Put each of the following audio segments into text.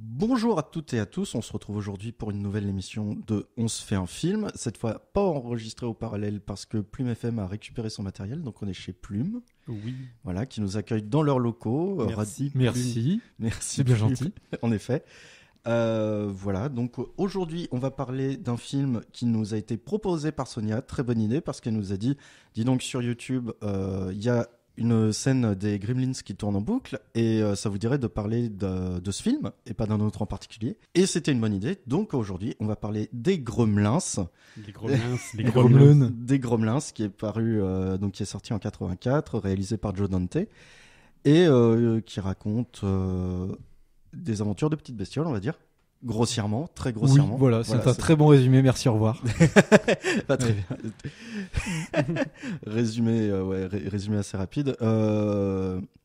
Bonjour à toutes et à tous, on se retrouve aujourd'hui pour une nouvelle émission de On se fait un film. Cette fois pas enregistrée au parallèle parce que Plume FM a récupéré son matériel, donc on est chez Plume. Oui. Voilà, qui nous accueille dans leurs locaux. Merci. Merci. Merci bien Plume. gentil. En effet. Voilà, donc aujourd'hui on va parler d'un film qui nous a été proposé par Sonia. Très bonne idée parce qu'elle nous a dit, dis donc sur YouTube, il y a une scène des Gremlins qui tourne en boucle et ça vous dirait de parler de ce film et pas d'un autre en particulier. Et c'était une bonne idée, donc aujourd'hui on va parler des Gremlins. Les Gremlins. Des Gremlins qui est paru, donc qui est sorti en 84, réalisé par Joe Dante et qui raconte des aventures de petites bestioles, on va dire. Grossièrement, très grossièrement. Oui, voilà, c'est un très bon résumé, merci, au revoir. Pas très bien. Résumé, résumé assez rapide.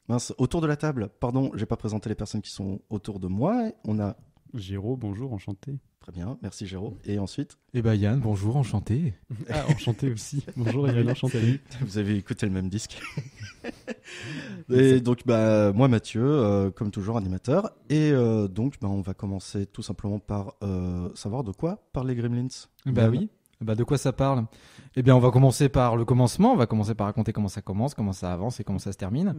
Mince, autour de la table, pardon, j'ai pas présenté les personnes qui sont autour de moi. On a... Géraud, bonjour, enchanté. Très bien, merci Géraud. Et ensuite Eh ben Yann, bonjour, enchanté. Ah, enchanté aussi. Bonjour Yann, enchanté. Vous avez écouté le même disque. Et donc, moi Mathieu, comme toujours animateur. Et donc, on va commencer tout simplement par savoir de quoi parlent les Gremlins. Bah oui. Bah de quoi ça parle? Eh bien, on va commencer par le commencement. On va commencer par raconter comment ça commence, comment ça avance et comment ça se termine.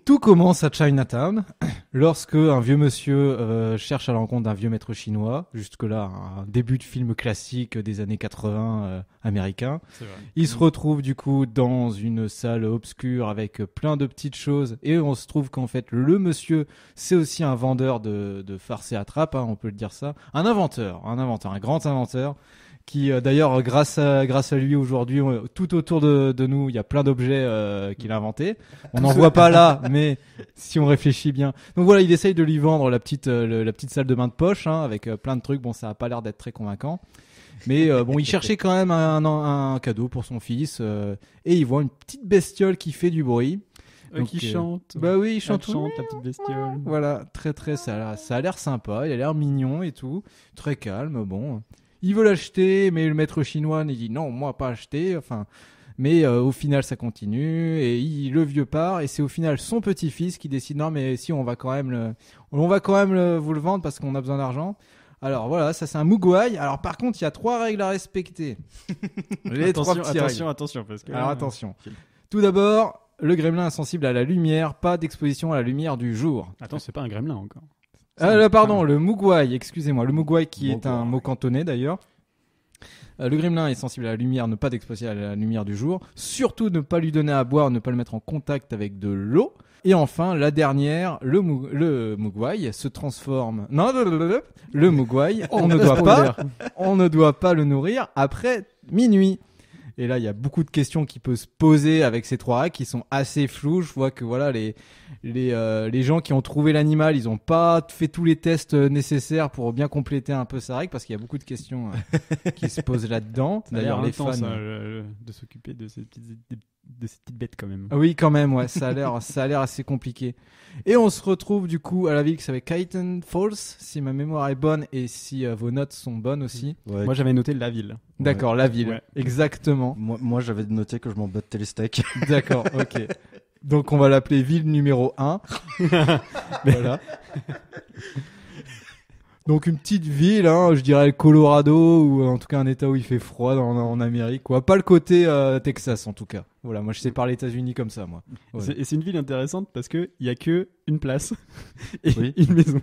Tout commence à Chinatown, lorsque un vieux monsieur cherche à la rencontre d'un vieux maître chinois. Jusque-là, un début de film classique des années 80 américain. C'est vrai. Il se retrouve du coup dans une salle obscure avec plein de petites choses et on se trouve qu'en fait le monsieur c'est aussi un vendeur de farce et attrape, on peut le dire ça, un grand inventeur qui d'ailleurs grâce à lui aujourd'hui tout autour de nous il y a plein d'objets qu'il a inventés. On n'en voit pas là mais si on réfléchit bien. Donc voilà, il essaye de lui vendre la petite salle de bain de poche avec plein de trucs. Bon, ça a pas l'air d'être très convaincant. Mais bon, il cherchait quand même un cadeau pour son fils et il voit une petite bestiole qui fait du bruit. Donc, qui chante. Bah oui, il Elle chante. chante, la petite bestiole. Voilà, très ça a l'air sympa, il a l'air mignon et tout, très calme. Bon, il veut l'acheter, mais le maître chinois il dit non, moi pas acheter. Enfin, mais au final ça continue et le vieux part et c'est au final son petit-fils qui décide non mais si on va quand même vous le vendre parce qu'on a besoin d'argent. Alors voilà, ça c'est un Mugwai. Alors par contre, il y a 3 règles à respecter. Les trois petits règles. Attention, parce que... Alors attention. Tout d'abord, le gremlin est sensible à la lumière, pas d'exposition à la lumière du jour. Attends, c'est pas un gremlin encore. Pardon, le Mugwai, excusez-moi. Le Mugwai qui est Mugwai. un mot cantonais d'ailleurs. Le gremlin est sensible à la lumière, ne pas d'exposition à la lumière du jour. Surtout ne pas lui donner à boire, ne pas le mettre en contact avec de l'eau. Et enfin, la dernière, le Mugwai se transforme. Non, le Mugwai, on ne doit pas le nourrir après minuit. Et là, il y a beaucoup de questions qui peuvent se poser avec ces 3 règles qui sont assez floues. Je vois que voilà, les gens qui ont trouvé l'animal, ils n'ont pas fait tous les tests nécessaires pour bien compléter un peu sa règle parce qu'il y a beaucoup de questions qui se posent là-dedans. D'ailleurs, les intense, fans. De s'occuper de ces petites bêtes quand même. Oui, quand même, ouais, ça a l'air assez compliqué. Et on se retrouve du coup à la ville qui s'appelle Kyten Falls, si ma mémoire est bonne et si vos notes sont bonnes aussi. Ouais. Moi, j'avais noté la ville. D'accord, la ville, Ouais. exactement. Moi j'avais noté que je m'en batte les steaks. D'accord, ok. Donc on va l'appeler ville numéro 1. Voilà. Donc une petite ville, je dirais le Colorado, ou en tout cas un état où il fait froid en Amérique, quoi. Pas le côté Texas en tout cas. Voilà, moi je sais parler États-Unis comme ça, moi. Ouais. Et c'est une ville intéressante parce qu'il n'y a que une place et Oui. une maison.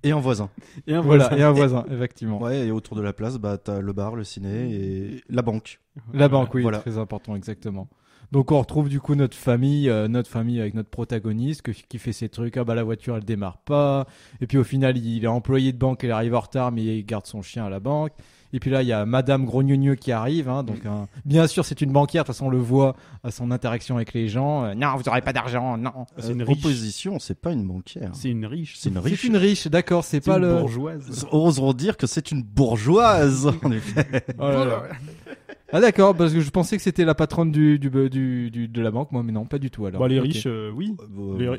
Et un voisin. Et un Voilà, voisin. et un voisin, effectivement. Ouais, et autour de la place, t'as le bar, le ciné et la banque. La banque, oui, Voilà. très important, exactement. Donc on retrouve du coup notre famille avec notre protagoniste qui fait ses trucs. Ah bah la voiture elle démarre pas. Et puis au final il est employé de banque, elle arrive en retard mais il garde son chien à la banque. Et puis là il y a Madame Grognonieux qui arrive. Donc bien sûr c'est une banquière. De toute façon on le voit à son interaction avec les gens. Non vous aurez pas d'argent, non. C'est une riche. Proposition, c'est pas une banquière. C'est une riche. C'est une riche. C'est une riche, d'accord. C'est C'est pas une le. bourgeoise. Oseront dire que c'est une bourgeoise, en effet. Oh là là. Ah d'accord, parce que je pensais que c'était la patronne de la banque, moi, mais non, pas du tout alors. Bon, les Ok. riches, oui.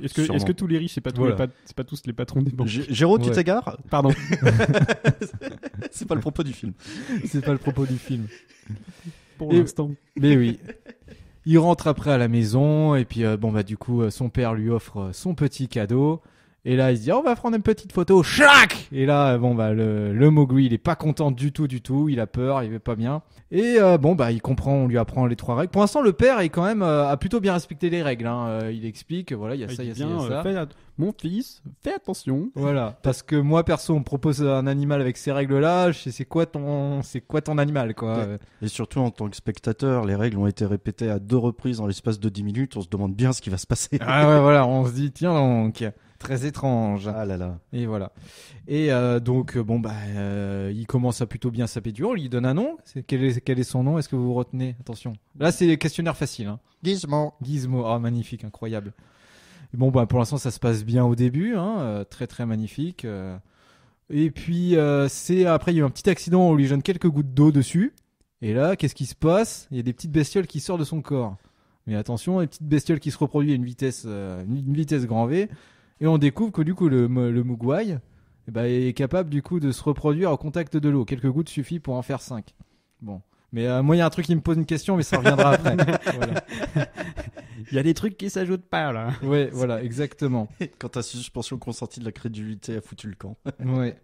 Est-ce Sûrement. que tous les riches, c'est pas, Voilà. c'est pas tous les patrons des banques? Géraud, tu Ouais. t'égares. Pardon. C'est pas le propos du film. C'est pas le propos du film. Pour Et- l'instant. Mais oui. Il rentre après à la maison et puis du coup son père lui offre son petit cadeau Et là, il se dit, on va prendre une petite photo. Chlac! Et là, bon, bah, le Mowgli, il est pas content du tout. Il a peur, il est pas bien. Et bon, bah, il comprend, on lui apprend les 3 règles. Pour l'instant, le père est quand même a plutôt bien respecté les règles. Hein. Il explique, voilà, il y a ça, il y a ça, il y a ça. Mon fils, fais attention. Voilà, parce que moi, perso, on me propose un animal avec ces règles-là. Je sais c'est quoi ton animal, quoi. Et surtout, en tant que spectateur, les règles ont été répétées à 2 reprises dans l'espace de 10 minutes. On se demande bien ce qui va se passer. Ah ouais, voilà, on se dit, tiens donc, très étrange. Ah là là. Et voilà. Et donc, bon, bah, il commence à plutôt bien saper du haut. On lui donne un nom. Quel est son nom? Est-ce que vous vous retenez? Attention. Là, c'est questionnaire facile. Hein. Gizmo. Gizmo. Ah, magnifique, incroyable. Bon, bah, pour l'instant, ça se passe bien au début. Hein, très, très magnifique. Et puis, après, il y a eu un petit accident. On lui jeune quelques gouttes d'eau dessus. Et là, qu'est-ce qui se passe? Il y a des petites bestioles qui sortent de son corps. Mais attention, les petites bestioles qui se reproduisent à une vitesse grand V. Et on découvre que du coup, le Mogwai est capable du coup de se reproduire au contact de l'eau. Quelques gouttes suffit pour en faire 5. Bon. Mais moi, il y a un truc qui me pose une question, mais ça reviendra après. Voilà. Il y a des trucs qui s'ajoutent pas, là. Ouais, voilà, exactement. Quand ta suspension consentie de la crédulité a foutu le camp. Ouais.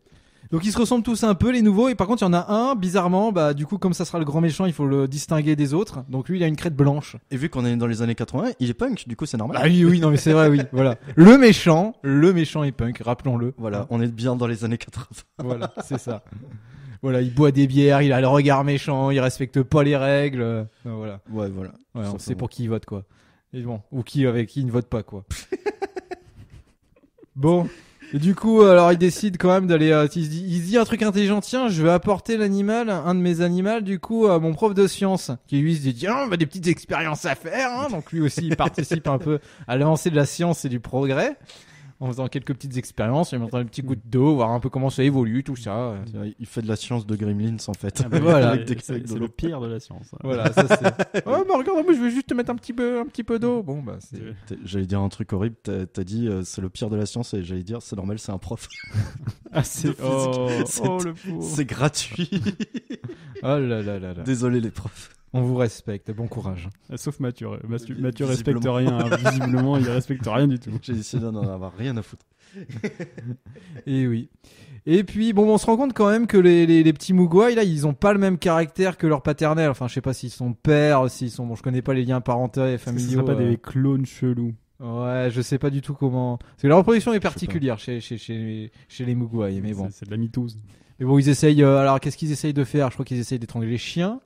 Donc ils se ressemblent tous un peu les nouveaux, et par contre il y en a un bizarrement, bah du coup comme ça sera le grand méchant, il faut le distinguer des autres. Donc lui il a une crête blanche. Et vu qu'on est dans les années 80, il est punk, du coup c'est normal. Ah oui non mais c'est vrai oui, voilà. Le méchant est punk, rappelons-le. Voilà, on est bien dans les années 80. Voilà, c'est ça. Voilà, il boit des bières, il a le regard méchant, il respecte pas les règles. Voilà. Ouais, voilà. Ouais, on sait pour qui il vote quoi. Et bon, ou avec qui il ne vote pas quoi. Bon. Et du coup, alors il décide quand même d'aller. Il se dit un truc intelligent. Tiens, je vais apporter un de mes animaux, du coup, à mon prof de sciences, qui lui se dit tiens, on a des petites expériences à faire. Hein. Donc lui aussi, il participe un peu à l'avancée de la science et du progrès, en faisant quelques petites expériences, en mettant des petits gouttes d'eau, voir un peu comment ça évolue, tout ça. Il fait de la science de Gremlins en fait. Ah bah voilà, c'est le pire de la science. Hein. Voilà, ça c'est. Oh, bah regarde, moi je vais juste te mettre un petit peu d'eau. Bon bah c'est. J'allais dire un truc horrible. T'as dit c'est le pire de la science et j'allais dire c'est normal, c'est un prof. Ah c'est le pauvre. C'est gratuit. Oh là là là là. Désolé les profs. On vous respecte, bon courage. Sauf Mathieu. Mathieu respecte rien. Hein. Visiblement, il respecte rien du tout. J'ai décidé d'en avoir rien à foutre. Et oui. Et puis, bon, on se rend compte quand même que les petits Mogwai, là, ils ont pas le même caractère que leur paternel. Enfin, je sais pas s'ils sont pères, s'ils sont... Bon, je connais pas les liens parentaux et familiaux. Ce ne pas des clones chelous. Ouais, je sais pas du tout comment... Parce que la reproduction est particulière chez les Mogwai, mais bon. C'est de la mitose. Mais bon, ils essayent... alors, qu'est-ce qu'ils essayent de faire? Je crois qu'ils essayent d'étrangler les chiens.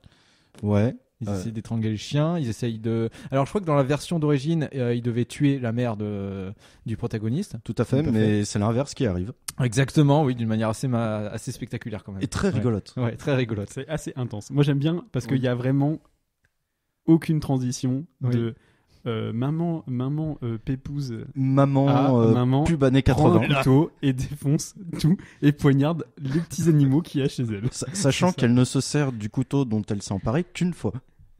Ouais. Ils essayent d'étrangler les chiens, ils essayent de... Alors je crois que dans la version d'origine, ils devaient tuer la mère du protagoniste. Tout à fait, mais c'est l'inverse qui arrive. Exactement, oui, d'une manière assez spectaculaire quand même. Et très rigolote. Ouais, très rigolote. C'est assez intense. Moi j'aime bien parce qu'il y a vraiment aucune transition de... maman pépouse maman pub années 80 prend le couteau et défonce tout et poignarde les petits animaux qu'il y a chez elle. Sachant qu'elle ne se sert du couteau dont elle s'est emparée qu'une fois.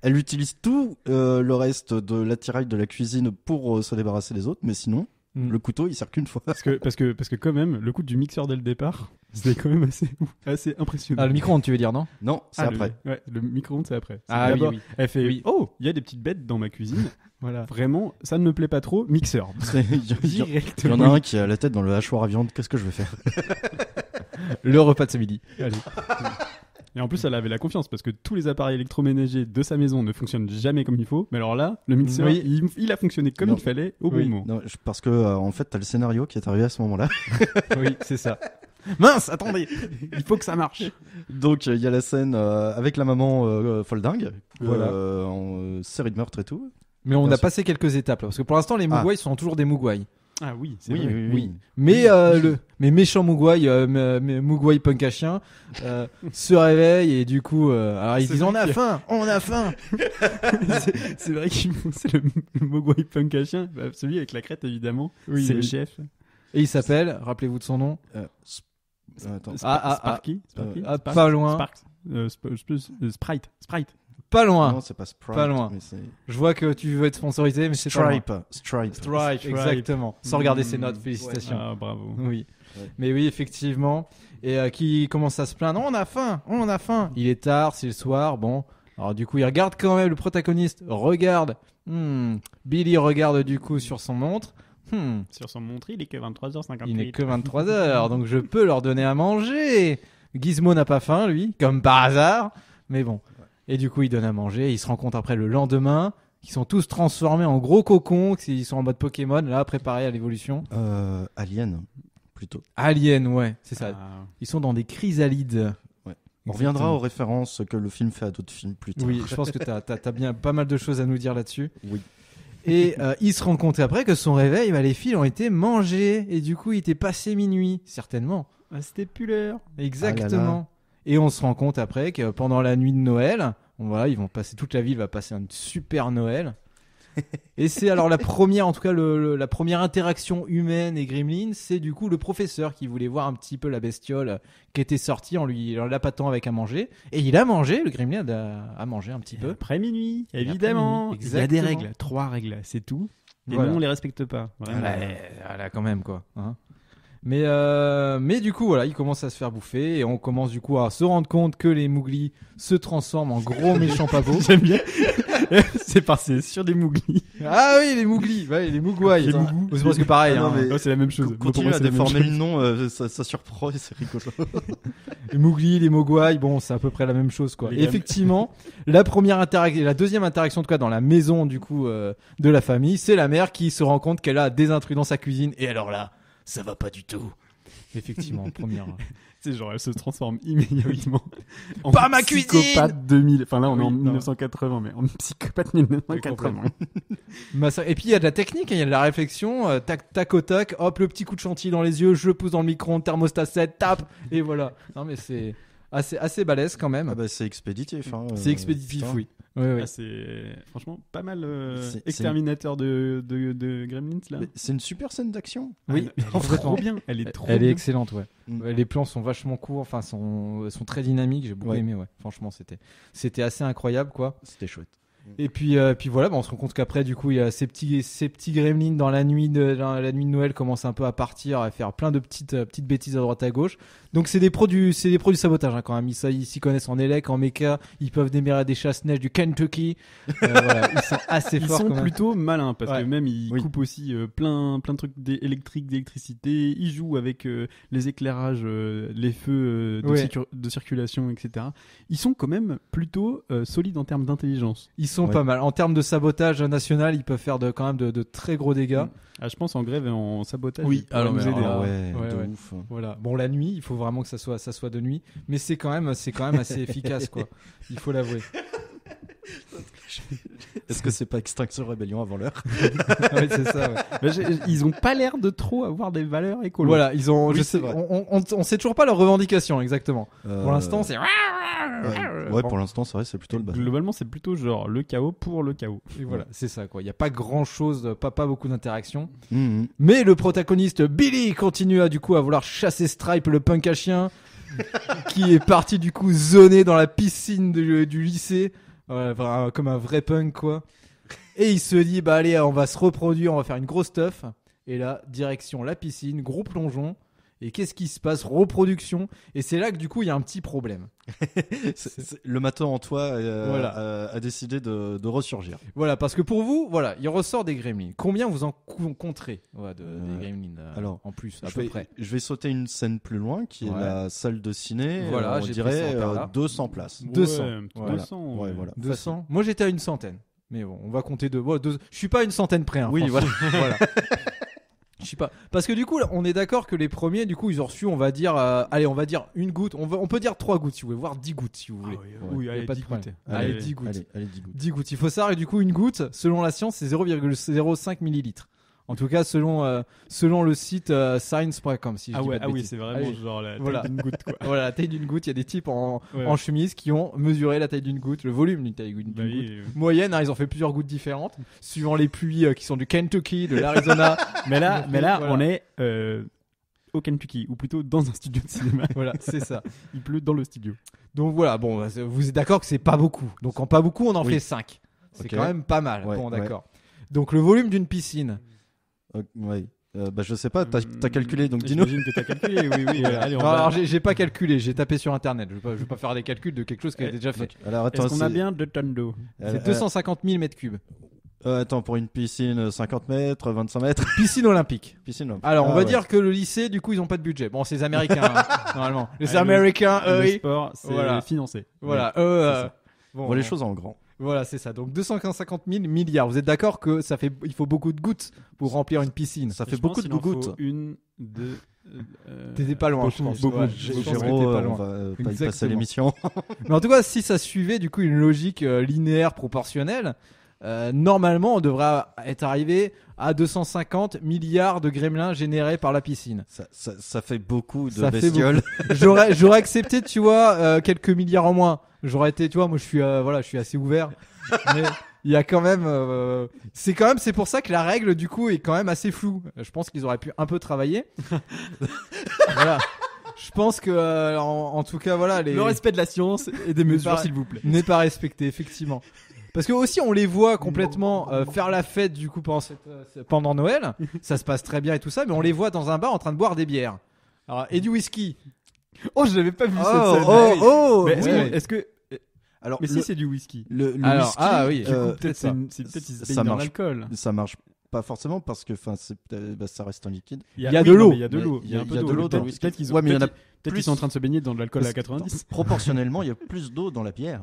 Elle utilise tout le reste de l'attirail de la cuisine pour se débarrasser des autres, mais sinon le couteau il sert qu'une fois. Parce que quand même le coup du mixeur dès le départ, c'était quand même assez impressionnant. Ah, le micro-ondes tu veux dire, non? Non, c'est après. Le micro-ondes c'est après. Ah oui. Elle fait oh, il y a des petites bêtes dans ma cuisine. Voilà. Vraiment, ça ne me plaît pas trop. Mixeur. Il y en a un qui a la tête dans le hachoir à viande. Qu'est-ce que je vais faire? Le repas de ce midi. Allez. Et en plus, elle avait la confiance parce que tous les appareils électroménagers de sa maison ne fonctionnent jamais comme il faut. Mais alors là, le mixeur, il a fonctionné comme il fallait au bon moment. Non, parce que en fait, t'as le scénario qui est arrivé à ce moment-là. Oui, c'est ça. Mince, attendez, il faut que ça marche. Donc il y a la scène avec la maman folle dingue, voilà, en série de meurtres et tout. Mais on a passé quelques étapes là, parce que pour l'instant les Mogwai sont toujours des Mogwai. Ah oui, c'est oui, vrai. oui. Mais mais méchant Mogwai, Mogwai punk à chien, se réveille et du coup, alors ils disent on a faim. C'est vrai qu'ils font c'est le Mogwai punk à chien, celui avec la crête évidemment. Oui, c'est le chef. Et il s'appelle, rappelez-vous de son nom. Sparky. Pas loin. Sprite. Pas loin. Non, c'est pas Sprite. Pas loin. Je vois que tu veux être sponsorisé, mais c'est Stripe, exactement. Sans regarder ses notes, félicitations. Ouais. Ah, bravo. Oui. Ouais. Mais oui, effectivement. Et qui commence à se plaindre. On a faim. Il est tard, c'est le soir. Bon. Alors du coup, il regarde quand même le protagoniste. Billy regarde du coup sur son montre. Sur son montre, il est que 23h58. Il n'est que 23h, donc je peux leur donner à manger. Gizmo n'a pas faim, lui, comme par hasard. Mais bon. Et du coup, il donne à manger. Ils se rencontrent après le lendemain. Ils sont tous transformés en gros cocons. Ils sont en mode Pokémon, là, préparés à l'évolution. Alien, plutôt. Alien, ouais, c'est ça. Ah. Ils sont dans des chrysalides. Ouais. On reviendra aux références que le film fait à d'autres films plus tard. Oui, je pense que t'as bien pas mal de choses à nous dire là-dessus. Oui. Et il se rend compte après que son réveil, les fils ont été mangés. Et du coup, il était passé minuit. Certainement. Ah, c'était plus l'heure. Exactement. Ah là là. Et on se rend compte après que pendant la nuit de Noël, ils vont passer, toute la ville va passer un super Noël. Et c'est alors la première, en tout cas la première interaction humaine et Gremlin, c'est du coup le professeur qui voulait voir un petit peu la bestiole qui était sortie en l'appâtant avec à manger. Et il a mangé, le Gremlin a mangé un petit peu. Après minuit, Et évidemment. après minuit, Il y a des exactement. règles, 3 règles, c'est tout. Et Voilà. nous, on les respecte pas. Vraiment. Voilà, quand même quoi. Hein. Mais du coup il commence à se faire bouffer et on commence du coup à se rendre compte que les Mouglis se transforment en gros méchants pavots. J'aime bien. C'est passé sur des mouglis. Ah oui, les Mouglis, les Mougouailles. Les Mougous. C'est parce que pareil, Ah non, hein, mais- Oh, c'est la même chose. Continue Pour moi, à c'est la même déformer chose. le nom, ça surprend et c'est rigolo. les Mouglis, les Mogwai, bon, c'est à peu près la même chose quoi. Les Et gamins. effectivement, la deuxième interaction en tout cas dans la maison du coup de la famille, c'est la mère qui se rend compte qu'elle a des intrus dans sa cuisine et alors là, ça va pas du tout. Effectivement, première. C'est genre, elle se transforme immédiatement en Pas ma cuisine. psychopathe 2000. Enfin là, on est Oui, en non. 1980, mais en psychopathe 1980. Et puis il y a de la technique, il y a de la réflexion, tac au tac, hop, le petit coup de chantilly dans les yeux, je le pousse dans le micro-ondes, thermostat 7, tape, et voilà. Non mais c'est assez balèze quand même. Ah bah, c'est expéditif. Hein, C'est expéditif, putain. oui. Oui. Ah, c'est franchement pas mal C'est- exterminateur de Gremlins là. Mais c'est une super scène d'action. Oui, elle est complètement. trop bien. Elle est trop Elle est bien. excellente, ouais. Mm. Les plans sont vachement courts, enfin sont très dynamiques, j'ai beaucoup Ouais. aimé, ouais. Franchement, c'était assez incroyable, quoi. C'était chouette. Et puis voilà, on se rend compte qu'après, du coup, il y a ces petits gremlins dans la nuit de Noël commencent un peu à partir, à faire plein de petites bêtises à droite à gauche. Donc c'est des pros du sabotage, hein, quand même. Ils s'y connaissent en élec, en méca, ils peuvent démarrer des chasse-neige du Kentucky. Voilà, ils sont assez Ils forts. sont quand même. plutôt malins parce Ouais. que même ils Oui. coupent aussi plein de trucs électriques, d'électricité. Ils jouent avec les éclairages, les feux Ouais. de circulation, etc. Ils sont quand même plutôt solides en termes d'intelligence. Ils sont Ouais. pas mal. En termes de sabotage national, ils peuvent faire quand même de très gros dégâts. Ah, je pense en grève et en sabotage. Oui, ils pourraient alors, nous mais aider. alors Ah là, ouais, de ouais. ouf. Voilà. Bon, la nuit, il faut vraiment que ça soit de nuit, mais c'est quand même assez efficace, quoi. Il faut l'avouer. Est-ce que c'est pas Extinction Rebellion avant l'heure? Ouais, c'est ça. Ouais. Bah, ils ont pas l'air de trop avoir des valeurs écolo. Voilà, ils ont. Oui, je c'est sais, vrai. on sait toujours pas leurs revendications exactement. Pour l'instant, c'est. Ouais, pour l'instant, c'est vrai, c'est plutôt le bazar. Globalement, c'est plutôt genre le chaos pour le chaos. Et voilà, c'est ça, quoi. Il y a pas grand chose, pas beaucoup d'interactions. Mhm. Mais le protagoniste Billy continue à vouloir chasser Stripe, le punk à chien, qui est parti du coup zoner dans la piscine du lycée, comme un vrai punk, quoi. Et il se dit, bah allez, on va se reproduire, on va faire une grosse teuf. Et là, direction la piscine, gros plongeon. Et qu'est-ce qui se passe? Reproduction. Et c'est là que du coup, il y a un petit problème. Le matin en toi Voilà. a décidé de ressurgir. Voilà, parce que pour vous, voilà, il ressort des gremlins. Combien vous en compterez des gremlins alors, en plus, à Je peu vais, près? je vais sauter une scène plus loin, qui est Ouais. la salle de ciné. Voilà, on j'ai pris dirait ça par là. 200 places. 200. Ouais, Voilà. 200. Ouais, voilà. 200. Moi, j'étais à une centaine. Mais bon, on va compter deux. Je suis pas à une centaine près. Hein, Oui, franchement. voilà. Je sais pas. Parce que du coup, là, on est d'accord que les premiers, du coup, ils ont reçu, on va dire, on va dire une goutte. On peut dire 3 gouttes si vous voulez, voire 10 gouttes si vous voulez. Oui, Y a allez, pas de 10 problème. gouttes. Allez, 10 gouttes. Allez, 10 gouttes. 10 gouttes. Il faut savoir, et du coup, une goutte, selon la science, c'est 0,05 millilitres. En tout cas, selon le site science.com. Si je dis pas de oui, bêtises. c'est vraiment Allez. genre la taille Voilà. d'une goutte, quoi. Voilà, la taille d'une goutte. Il y a des types en Ouais. chemise qui ont mesuré la taille d'une goutte, le volume d'une taille d'une Bah goutte. oui, Moyenne, hein, ils ont fait plusieurs gouttes différentes, suivant les pluies qui sont du Kentucky, de l'Arizona. mais là, Voilà. on est au Kentucky, ou plutôt dans un studio de cinéma. Voilà, c'est ça. Il pleut dans le studio. Donc voilà, bon, vous êtes d'accord que c'est pas beaucoup. Donc en pas beaucoup, on en Oui. fait 5. C'est Ok. quand même pas mal. Ouais, bon, d'accord. Donc le volume d'une piscine. Ouais. Bah, je sais pas, t'as calculé, donc dis-nous. J'imagine que t'as calculé, oui. Allez, on Non, va... alors j'ai pas calculé, j'ai tapé sur internet. Je vais pas faire des calculs de quelque chose qui a été déjà fait. Alors attends, Est-ce qu'on a bien de tonnes d'eau? C'est 250 000 mètres cubes. Attends, pour une piscine 50 mètres, 25 mètres. Piscine olympique. Piscine. Alors, on va dire que le lycée, du coup, ils ont pas de budget. Bon, c'est les Américains, hein, normalement. Les Américains, le sport, c'est financé. Voilà, bon, les choses en grand. Voilà, c'est ça. Donc 250 000 milliards. Vous êtes d'accord que il faut beaucoup de gouttes pour remplir une piscine. Ça fait beaucoup de gouttes. Une, deux. T'étais pas loin, je pense. Géraud, on va pas y passer l'émission. Mais en tout cas, si ça suivait du coup une logique linéaire proportionnelle, normalement, on devrait être arrivé à 250 milliards de gremlins générés par la piscine. Ça fait beaucoup de bestioles. J'aurais accepté, tu vois, quelques milliards en moins. J'aurais été, tu vois, moi je suis assez ouvert. Mais il y a quand même, c'est pour ça que la règle du coup est quand même assez floue. Je pense qu'ils auraient pu un peu travailler. Voilà. Je pense que, en tout cas, voilà, le respect de la science et des mesures, s'il vous plaît, n'est pas respecté, effectivement. Parce que aussi on les voit complètement faire la fête du coup pendant Noël, ça se passe très bien et tout ça, mais on les voit dans un bar en train de boire des bières. Alors, et du whisky. Oh, je n'avais pas vu cette scène. Est-ce que alors, mais si c'est du whisky. Le whisky, oui. Peut-être ils se baignent dans l'alcool. Ça marche pas forcément parce que ça reste un liquide. Il y a de l'eau. Il y a de l'eau. Il y a de l'eau dans le whisky. Peut-être qu'ils sont en train de se baigner dans de l'alcool à 90. Proportionnellement, il y a plus d'eau dans la bière.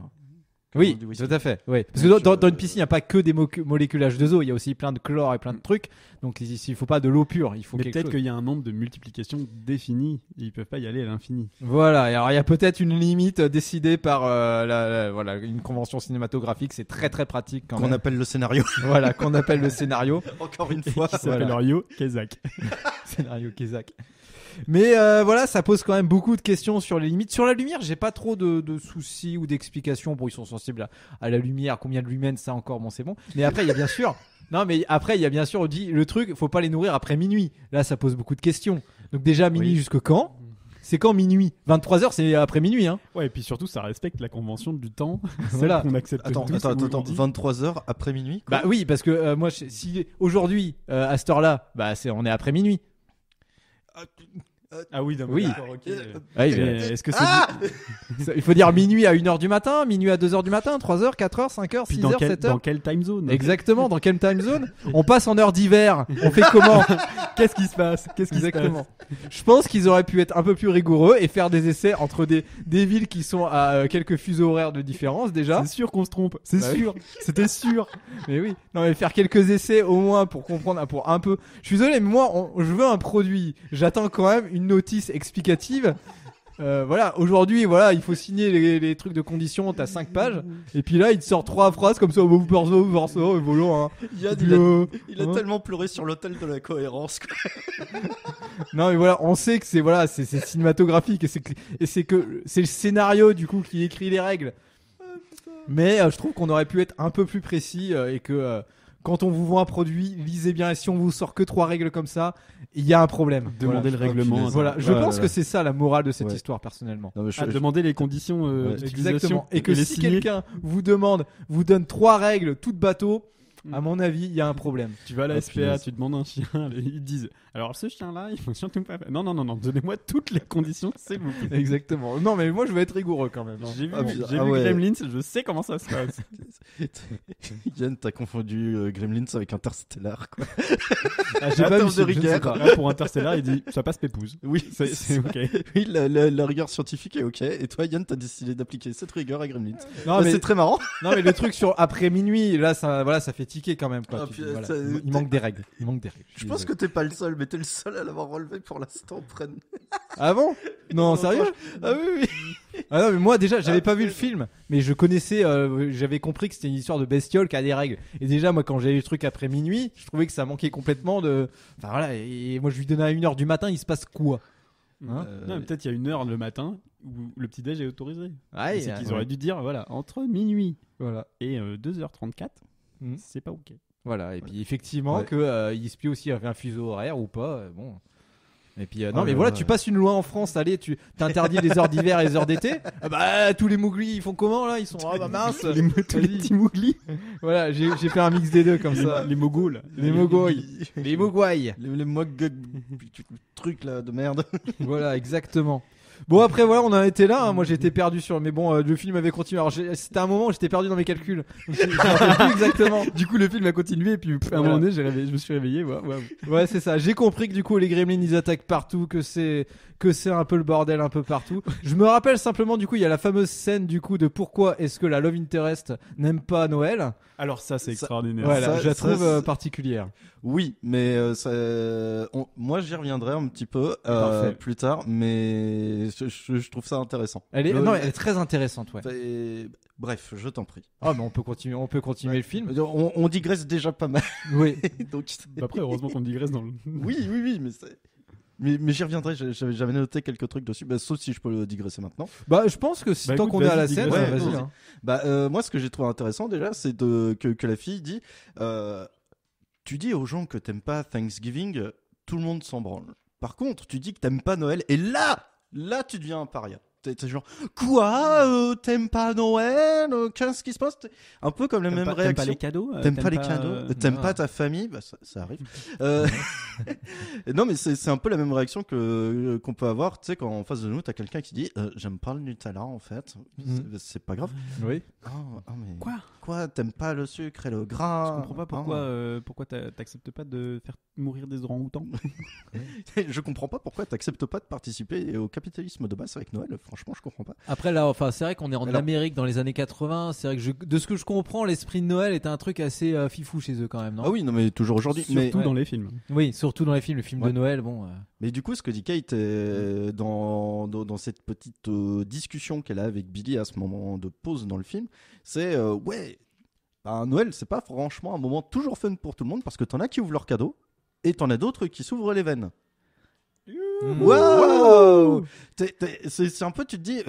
Oui, tout à fait. Oui. Parce que dans une piscine, il n'y a pas que des moléculages de eau, il y a aussi plein de chlore et plein de trucs. Donc il ne faut pas de l'eau pure, il faut quelque chose. Peut-être qu'il y a un nombre de multiplications définies, et ils ne peuvent pas y aller à l'infini. Voilà, et alors il y a peut-être une limite décidée par voilà, une convention cinématographique, c'est très très pratique quand même. Qu'on appelle le scénario. Voilà, qu'on appelle le scénario. Encore une fois. Qui s'appelle Rio Kezak. Scénario Kezak. Mais voilà, ça pose quand même beaucoup de questions sur les limites. Sur la lumière, j'ai pas trop de soucis ou d'explications. Bon, ils sont sensibles à la lumière, combien de lumens, ça encore, bon, c'est bon. Mais après, il y a bien sûr. Non, mais après, il y a bien sûr, on dit le truc, faut pas les nourrir après minuit. Là, ça pose beaucoup de questions. Donc, déjà, minuit jusque quand ? C'est quand minuit ? 23h, c'est après minuit, hein. Ouais, et puis surtout, ça respecte la convention du temps. Voilà. Qu'on accepte. Attends, 23h après minuit ? Bah oui, parce que moi, si aujourd'hui, à cette heure-là, bah, on est après minuit. Ah oui, oui. Okay. Est-ce que c'est il faut dire minuit à 1h du matin, minuit à 2h du matin, 3h, 4h, 5h, 6h, 7h. Dans quelle time zone ? Exactement, dans quelle time zone ? On passe en heure d'hiver. On fait comment ? Qu'est-ce qui se passe ? Exactement. Je pense qu'ils auraient pu être un peu plus rigoureux et faire des essais entre des villes qui sont à quelques fuseaux horaires de différence déjà. C'est sûr qu'on se trompe. C'est sûr. C'était sûr. Mais oui. Non, mais faire quelques essais au moins pour comprendre, pour un peu. Je suis désolé, mais moi, je veux un produit. J'attends quand même une notice explicative. Voilà, aujourd'hui, voilà, il faut signer les trucs de conditions, t'as 5 pages, et puis là, il te sort 3 phrases comme ça, vous faire ça, et voilà, hein. Il a tellement pleuré sur l'hôtel de la cohérence, quoi. Non, mais voilà, on sait que c'est cinématographique, et c'est que c'est le scénario, du coup, qui écrit les règles. Mais je trouve qu'on aurait pu être un peu plus précis, et que quand on vous vend un produit, lisez bien, et si on vous sort que 3 règles comme ça, il y a un problème. Demandez le règlement. Voilà, je pense que c'est ça la morale de cette histoire, personnellement. Demander les conditions d'utilisation. Exactement. Et que si quelqu'un vous donne 3 règles toutes bateau, à mon avis, il y a un problème. Tu vas à la SPA, tu demandes un chien, ils te disent alors ce chien-là, il faut surtout pas. Non, donnez-moi toutes les conditions, s'il vous plaît. Exactement. Non, mais moi je veux être rigoureux quand même. J'ai vu Gremlins, je sais comment ça se passe. Yann, t'as confondu Gremlins avec Interstellar, quoi. J'ai pas vu de rigueur. Là, pour Interstellar, il dit ça passe pépouze. Oui, c'est ok. Oui, la rigueur scientifique est ok. Et toi, Yann, t'as décidé d'appliquer cette rigueur à Gremlins. Non, mais c'est très marrant. Non, mais le truc sur après minuit, là, ça fait tiquer quand même, quoi. Il manque des règles. Je pense que t'es pas le seul, mais t'es le seul à l'avoir relevé pour l'instant. Ah bon ? Non, sérieux ? Ah oui. Ah non, mais moi déjà, j'avais pas vu le film, mais je connaissais, j'avais compris que c'était une histoire de bestiole qui a des règles. Et déjà, moi, quand j'ai vu le truc après minuit, je trouvais que ça manquait complètement de. Enfin voilà, et moi je lui donnais à 1h du matin, il se passe quoi ? Non, peut-être il y a 1h le matin où le petit-déj est autorisé. C'est qu'ils auraient dû dire voilà, entre minuit et 2h34, c'est pas ok. Voilà, et puis effectivement que ISP aussi avait un fuseau horaire ou pas, bon. Et puis non mais voilà, tu passes une loi en France, allez, tu t'interdis les heures d'hiver et les heures d'été. Ah bah tous les mouglis, ils font comment là ? Ils sont mince. Tous les petits mouglis. Voilà, j'ai fait un mix des deux comme ça. Les mogols. Les mogouilles. Les mogouilles. Les trucs là de merde. Voilà, exactement. Bon après voilà, on en était là. Moi j'étais perdu mais bon, le film avait continué. Alors c'était un moment où j'étais perdu dans mes calculs. Je me rappelle plus exactement. Du coup, le film a continué et puis à un moment donné, je me suis réveillé. Ouais, c'est ça. J'ai compris que du coup les gremlins ils attaquent partout, que c'est un peu le bordel un peu partout. Je me rappelle simplement du coup il y a la fameuse scène du coup de pourquoi est-ce que la love interest n'aime pas Noël. Alors ça c'est extraordinaire. Voilà, je la trouve particulière. Oui, mais moi j'y reviendrai un petit peu plus tard, mais je trouve ça intéressant. Elle est très intéressante, ouais. Bref, je t'en prie. Ah, mais on peut continuer le film. On digresse déjà pas mal. Oui. Donc, après, heureusement qu'on digresse dans le. Oui, mais j'y reviendrai. J'avais noté quelques trucs dessus, sauf si je peux le digresser maintenant. Je pense que tant qu'on est à la scène, vas-y. Hein. Moi, ce que j'ai trouvé intéressant déjà, c'est que la fille dit. Tu dis aux gens que t'aimes pas Thanksgiving, tout le monde s'en branle. Par contre, tu dis que t'aimes pas Noël, et là, tu deviens un paria. T'es genre, quoi, t'aimes pas Noël, qu'est-ce qui se passe? Un peu comme la même réaction. T'aimes pas les cadeaux? T'aimes pas les cadeaux? T'aimes pas ta famille? Ça arrive. Non, mais c'est un peu la même réaction qu'on peut avoir, tu sais, quand en face de nous, t'as quelqu'un qui dit, j'aime pas le Nutella, en fait. C'est pas grave. Oui. Mais Quoi? T'aimes pas le sucre et le gras? Je comprends pas pourquoi t'acceptes pas de faire mourir des orang-outans. Je comprends pas pourquoi t'acceptes pas de participer au capitalisme de masse avec Noël. Franchement, je comprends pas. Après là, c'est vrai qu'on est en Amérique dans les années 80. C'est vrai que de ce que je comprends, l'esprit de Noël est un truc assez fifou chez eux quand même, non? Ah oui, non mais toujours aujourd'hui. Surtout dans les films. Oui, surtout dans les films. Le film de Noël, bon. Mais du coup, ce que dit Kate dans cette petite discussion qu'elle a avec Billy à ce moment de pause dans le film, c'est Noël, c'est pas franchement un moment toujours fun pour tout le monde parce que t'en as qui ouvrent leurs cadeaux et t'en as d'autres qui s'ouvrent les veines. Wow! C'est un peu, tu te dis,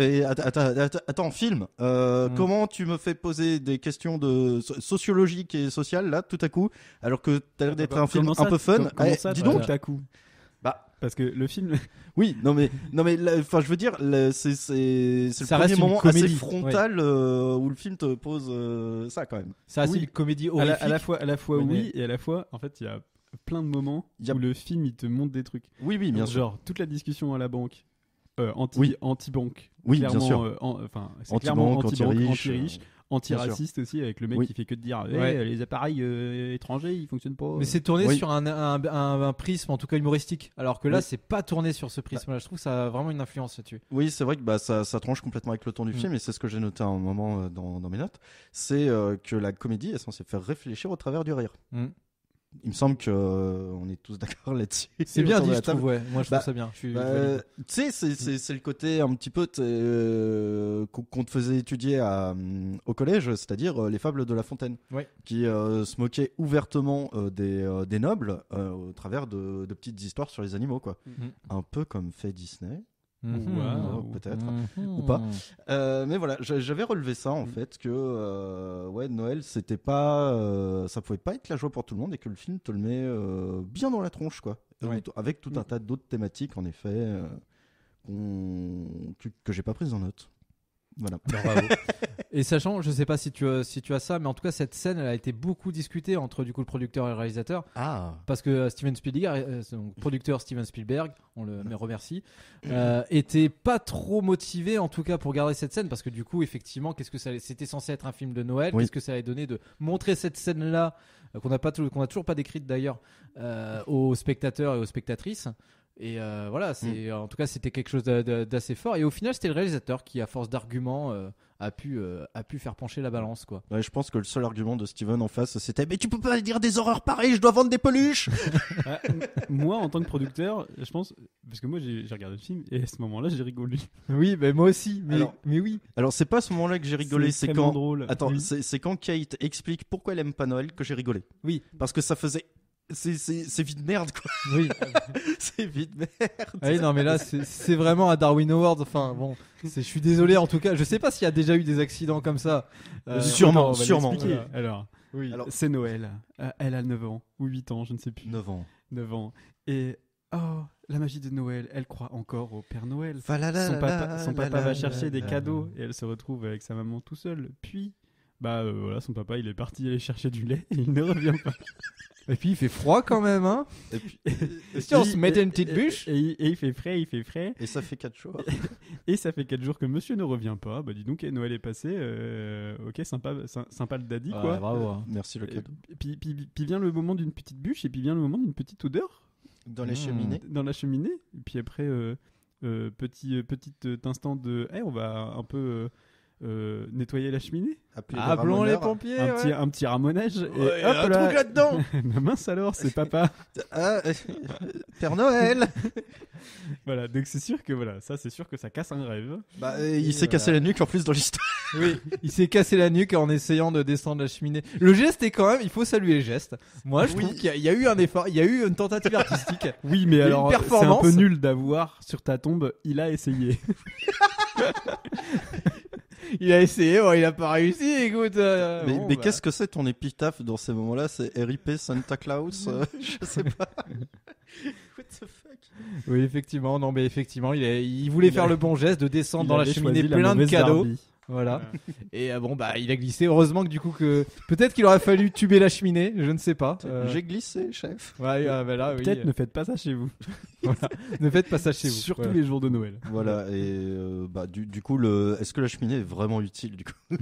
attends, film, comment tu me fais poser des questions sociologiques et sociales là tout à coup, alors que t'as l'air d'être un film un peu fun. Dis donc, tout à coup. Parce que le film. Oui, non mais, enfin, je veux dire, c'est le premier moment assez frontal où le film te pose ça quand même. Ça reste une comédie horrifique. À la fois oui, et à la fois, en fait, il y a plein de moments où le film il te montre des trucs. Oui, bien sûr. Genre toute la discussion à la banque, anti-banque. Oui, bien sûr. C'est clairement anti-banque, anti-riche, anti-raciste aussi, avec le mec qui fait que de dire les appareils étrangers ils fonctionnent pas. Mais c'est tourné sur un prisme en tout cas humoristique, alors que là c'est pas tourné sur ce prisme là. Je trouve que ça a vraiment une influence là-dessus. Oui, c'est vrai que ça tranche complètement avec le ton du film, et c'est ce que j'ai noté à un moment dans mes notes, c'est que la comédie est censée faire réfléchir au travers du rire. Il me semble qu'on est tous d'accord là-dessus. C'est bien dit, je trouve, moi je trouve ça bien. Tu sais, c'est le côté un petit peu qu'on te faisait étudier au collège, c'est-à-dire les fables de La Fontaine, qui se moquaient ouvertement des nobles au travers de petites histoires sur les animaux, quoi. Un peu comme fait Disney. Peut-être ou pas, mais voilà, j'avais relevé ça en fait, que Noël c'était pas ça pouvait pas être la joie pour tout le monde, et que le film te le met bien dans la tronche, quoi, avec tout un tas d'autres thématiques en effet que j'ai pas prises en note. Voilà. Bravo. Et sachant, je sais pas si tu as ça, mais en tout cas cette scène elle a été beaucoup discutée entre du coup le producteur et le réalisateur. Parce que Steven Spielberg, son producteur Steven Spielberg, on le remercie, était pas trop motivé en tout cas pour garder cette scène, parce que du coup effectivement c'était censé être un film de Noël, qu'est-ce que ça allait donner de montrer cette scène là qu'on a toujours pas décrite d'ailleurs aux spectateurs et aux spectatrices. Et voilà, en tout cas c'était quelque chose d'assez fort, et au final c'était le réalisateur qui à force d'arguments a pu faire pencher la balance, quoi. Ouais, je pense que le seul argument de Steven en face c'était mais tu peux pas dire des horreurs pareilles, je dois vendre des peluches. Moi en tant que producteur, je pense, parce que moi j'ai regardé le film et à ce moment-là j'ai rigolé. Oui, mais moi aussi, mais oui. Alors c'est pas à ce moment-là que j'ai rigolé, c'est quand drôle. Attends, c'est quand Kate explique pourquoi elle aime pas Noël que j'ai rigolé. Oui, parce que ça faisait c'est vite merde, quoi. Oui. C'est vite merde. Ah oui, non mais là c'est vraiment à Darwin Awards. Enfin bon, je suis désolé en tout cas. Je sais pas s'il y a déjà eu des accidents comme ça. Sûrement. Voilà. Alors, c'est Noël. Elle a 9 ans ou 8 ans, je ne sais plus. 9 ans. Et la magie de Noël, elle croit encore au Père Noël. Son papa va chercher des cadeaux et elle se retrouve avec sa maman tout seule. Puis son papa il est parti aller chercher du lait et il ne revient pas. Et puis il fait froid quand même, hein. Et puis, Si on se mettait une petite bûche. Et il fait frais. et ça fait 4 jours. Et ça fait 4 jours que monsieur ne revient pas. Bah dis donc, Noël est passé. Ok, sympa le daddy, Ouais, quoi. bravo. Hein. Merci le cadeau. Puis vient le moment d'une petite bûche et puis vient le moment d'une petite odeur Dans les cheminées. dans la cheminée. Et puis après, petit instant de on va un peu nettoyer la cheminée. Appelons les pompiers. Un petit ramonage. Et Ouais, hop un là. truc là-dedans. Mince alors, c'est papa. Ah, Père Noël. Voilà, donc c'est sûr que ça casse un rêve. Bah, il s'est cassé la nuque en plus dans l'histoire. Oui, il s'est cassé la nuque en essayant de descendre la cheminée. Le geste est quand même, il faut saluer le geste. Moi, je trouve qu'il y a eu un effort, il y a eu une tentative artistique. Oui, mais Il y a eu alors une c'est un performance. peu nul d'avoir sur ta tombe, il a essayé. Il a essayé, bon, il a pas réussi, écoute. Mais qu'est-ce que c'est ton épitaphe dans ces moments-là? C'est RIP Santa Claus? Je sais pas. What the fuck? Oui, effectivement, non, mais effectivement, il voulait faire le bon geste de descendre dans la avait cheminée choisi la plein de mauvaise cadeaux. Barbie. Voilà. Et bon, bah, il a glissé. Heureusement que du coup, peut-être qu'il aurait fallu tuber la cheminée, je ne sais pas. J'ai glissé, chef. Ouais, bah là, oui. Peut-être ne faites pas ça chez vous. Voilà. Ne faites pas ça chez vous. Surtout Voilà. les jours de Noël. Voilà, et bah, du coup, est-ce que la cheminée est vraiment utile du coup?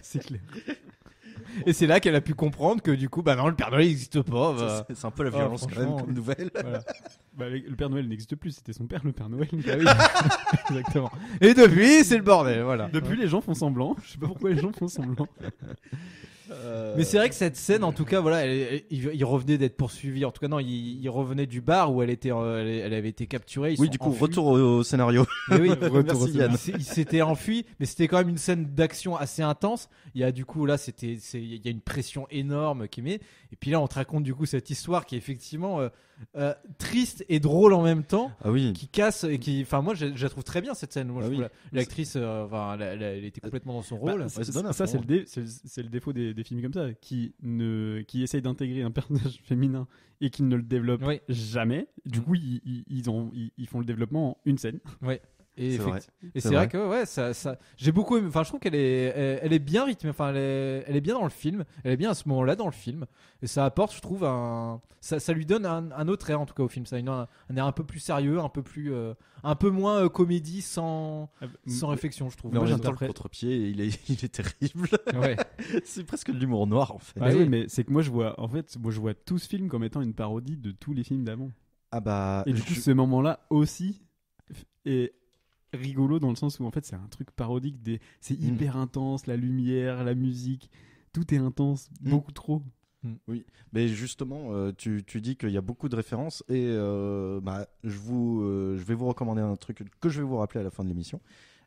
C'est clair. Et c'est là qu'elle a pu comprendre que du coup, bah non, le Père Noël n'existe pas. Bah. C'est un peu la violence quand même franchement, comme nouvelle. Voilà. Bah, le Père Noël n'existe plus, c'était son père, le Père Noël. Bah oui. Exactement. Et depuis, c'est le bordel, voilà. Depuis, les gens font semblant. Je sais pas pourquoi les gens font semblant. Mais c'est vrai que cette scène, en tout cas, voilà, il revenait d'être poursuivi. En tout cas, non, il revenait du bar où elle avait été capturée. Ils Oui, sont du coup, enfuis. retour au scénario. Mais oui, Merci, Yann. il s'était enfui, mais c'était quand même une scène d'action assez intense. Il y a du coup là, il y a une pression énorme qui met. Et puis là, on te raconte du coup cette histoire qui est effectivement triste et drôle en même temps, Ah oui. qui casse et qui, enfin moi, je la trouve très bien cette scène. Moi, Ah je oui. trouve l'actrice, elle était complètement dans son rôle. ouais, ça donne un Ça, fond. c'est le défaut des films comme ça, qui essayent d'intégrer un personnage féminin et qui ne le développent Oui. jamais. Du coup, ils font le développement en une scène. Et C'est vrai. Et c'est vrai que ouais, ça, j'ai beaucoup aimé. Enfin, je trouve qu'elle elle est bien rythmée. Enfin, elle est bien dans le film. Elle est bien à ce moment-là dans le film. Et ça apporte, je trouve, ça lui donne un autre air en tout cas au film. Ça a un air un peu plus sérieux, un peu moins comédie sans réflexion, je trouve. Mais en Moi, même temps, le j'interprète- contre-pied, il est terrible. Ouais. C'est presque de l'humour noir en fait. Bah Ah oui, oui. mais c'est que moi je vois tout ce film comme étant une parodie de tous les films d'avant. Ah bah. Et du coup, ce moment-là aussi est rigolo dans le sens où en fait c'est un truc parodique. C'est hyper intense, la lumière, la musique, tout est intense, beaucoup trop. Oui, mais justement, tu dis qu'il y a beaucoup de références et bah, je vais vous recommander un truc que je vais vous rappeler à la fin de l'émission.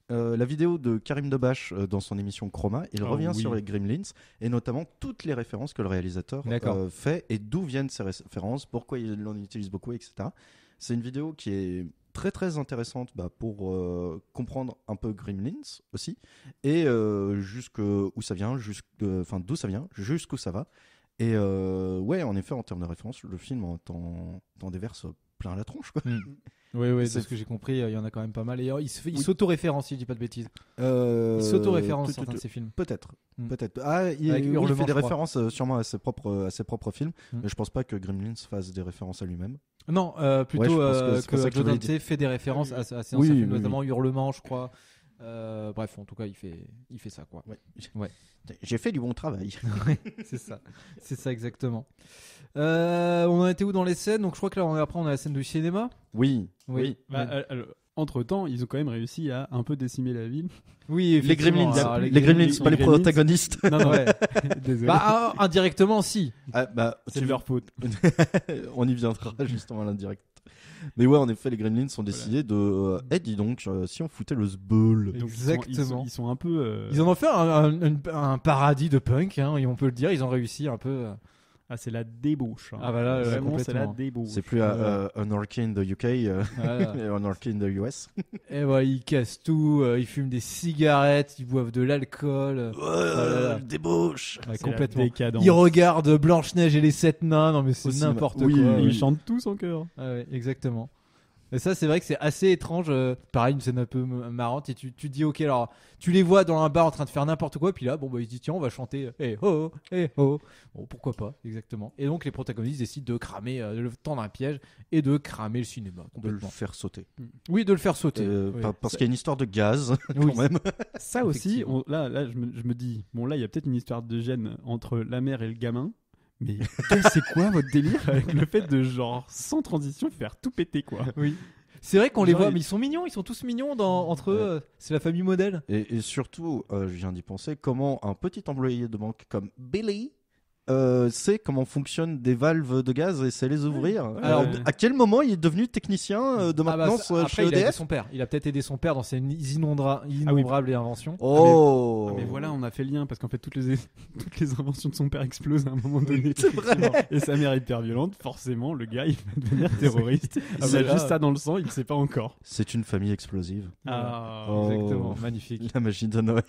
La vidéo de Karim Debache dans son émission Chroma, il revient sur les Gremlins et notamment toutes les références que le réalisateur fait et d'où viennent ces références, pourquoi il en utilise beaucoup, etc. C'est une vidéo qui est très très intéressante pour comprendre un peu Gremlins aussi et jusqu'où ça vient, d'où ça vient, jusqu'où ça va. Et ouais, en effet, en termes de référence, le film t'en déverse plein la tronche, quoi. Oui, c'est ce que j'ai compris. Il y en a quand même pas mal. Et il s'auto-référencie, je dis pas de bêtises. Il Il s'auto-référence certains de ses films. Peut-être. Avec Il Hurlement, fait des je crois. références sûrement à ses propres films, mais je pense pas que Gremlins fasse des références à lui-même. Non, plutôt je pense que c'est pour ça que que je Joe voulais Dante fait des références à ses anciens Oui, films, oui, notamment Hurlement, je crois. Bref, en tout cas, il fait ça, quoi. Ouais. J'ai fait du bon travail. C'est ça exactement. On en était où dans les scènes? Donc je crois que là, après, on a la scène du cinéma. Oui. Entre-temps, ils ont quand même réussi à un peu décimer la ville. Oui, Les Gremlins, alors, les Gremlins, pas les Gremlins. protagonistes. Non, Ouais. désolé. Indirectement, si. C'est de leur faute. On y viendra justement à l'indirect. Mais ouais, en effet, les Gremlins ont décidé de. Dis donc, si on foutait le sbul. Donc, Exactement. Ils sont un peu. Ils en ont fait un paradis de punk, hein, et on peut le dire. Ils ont réussi un peu. Ah, c'est la débauche. Hein. Ah, voilà, Vraiment, c'est la complètement. débauche. C'est plus Anarchy in the UK, Voilà. Anarchy in the US. Et voilà, ils cassent tout. Ils fument des cigarettes. Ils boivent de l'alcool. Voilà. Débauche. Ouais, C'est la complètement. décadence. Ils regardent Blanche-Neige et les 7 nains. Non, mais c'est Aussi, n'importe oui, quoi. oui. Ils chantent tous en chœur. Ah ouais, exactement. Et ça, c'est vrai que c'est assez étrange. Pareil, une scène un peu marrante. Et tu te dis, ok, alors tu les vois dans un bar en train de faire n'importe quoi. Puis là, bon, bah, ils se disent, tiens, on va chanter hey ho, hey ho. Bon, pourquoi pas, exactement. Et donc, les protagonistes décident de cramer, de le tendre un piège et de cramer le cinéma De le complètement. faire sauter. Oui, de le faire sauter. Oui. Parce qu'il y a une histoire de gaz, Oui. quand même. Ça aussi, Effectivement. là je me dis, bon là il y a peut-être une histoire de gêne entre la mère et le gamin, mais c'est quoi votre délire avec le fait de genre sans transition faire tout péter quoi. Oui. C'est vrai qu'on les Genre, voit, il- mais ils sont mignons, ils sont tous mignons entre eux. C'est la famille modèle. Et surtout, je viens d'y penser, comment un petit employé de banque comme Billy sait comment fonctionnent des valves de gaz et sait les ouvrir. Alors, À quel moment il est devenu technicien de maintenance après, chez il a aidé EDF? son père. Il a peut-être aidé son père dans ses innombrables inventions. Oh, Ah mais voilà, on a fait le lien parce qu'en fait toutes les inventions de son père explosent à un moment donné. c'est vrai. Et sa mère est hyper violente, forcément le gars il va devenir terroriste. Il c'est a là. juste ça dans le sang, il ne sait pas encore. C'est une famille explosive. Ah, Oh. Exactement, magnifique. La magie de Noël.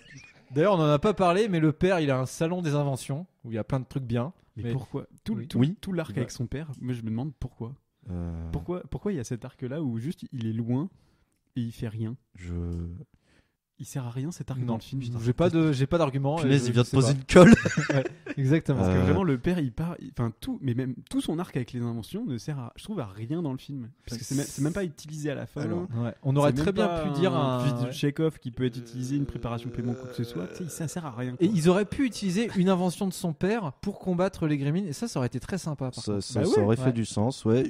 D'ailleurs, on en a pas parlé, mais le père, il a un salon des inventions où il y a plein de trucs bien. mais pourquoi Oui. tout l'arc Bah. avec son père, moi je me demande pourquoi. Euh, Pourquoi il y a cet arc là où juste il est loin et il fait rien. je... Il sert à rien cet arc dans Non, le film. putain. j'ai pas d'argument. Punaise, il vient de sais poser pas. une colle. Exactement. Parce que Euh, vraiment le père il part, enfin tout, mais même tout son arc avec les inventions ne sert à, je trouve, à rien dans le film. Parce que c'est même pas utilisé à la fin. Alors, Ouais. On aurait C'est très même bien pas pu dire un fusil un. de Chekhov qui peut être utilisé, une préparation paiement quoi que ce soit. Tu sais, ça sert à rien. Et quoi. ils auraient pu utiliser une invention de son père pour combattre les gremlins, et ça aurait été très sympa. Par contre. Ça Bah ouais. aurait fait Ouais. du sens, ouais.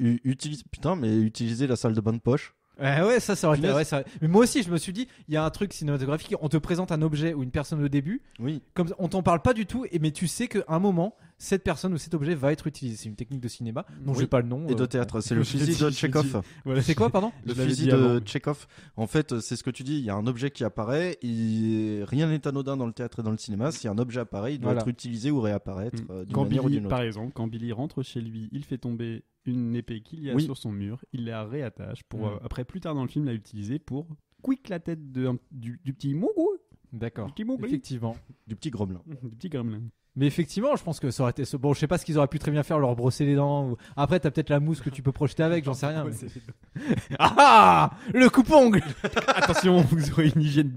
Putain, mais utiliser la salle de bain de poche. Ouais, ça aurait été. Punaise. Ouais, mais moi aussi, je me suis dit, il y a un truc cinématographique. On te présente un objet ou une personne au début, Oui. comme on t'en parle pas du tout, mais tu sais qu'à un moment, cette personne ou cet objet va être utilisé. C'est une technique de cinéma dont Oui. j'ai pas le nom. Et de théâtre, c'est le Je l'ai fusil dit, de je l'ai dit. Tchekhov. Voilà, C'est quoi, pardon Le Je l'avais fusil dit de avant. Tchekhov. En fait, c'est ce que tu dis. Il y a un objet qui apparaît. Rien n'est anodin dans le théâtre et dans le cinéma. Si un objet apparaît, il doit Voilà. être utilisé ou réapparaître d'une Quand manière ou Billy, d'une autre. par exemple, quand Billy rentre chez lui, il fait tomber une épée qu'il y a Oui. sur son mur, il la réattache pour après plus tard dans le film la utiliser pour quick la tête du petit mougou, D'accord. du petit mougli, Effectivement. Du petit gremlin. du petit gremlin. Mais effectivement, je pense que ça aurait été. Bon, je sais pas ce qu'ils auraient pu très bien faire, leur brosser les dents. Après, t'as peut-être la mousse que tu peux projeter avec, j'en sais rien. mais- Ah le coupe-ongle. Attention, vous aurez une hygiène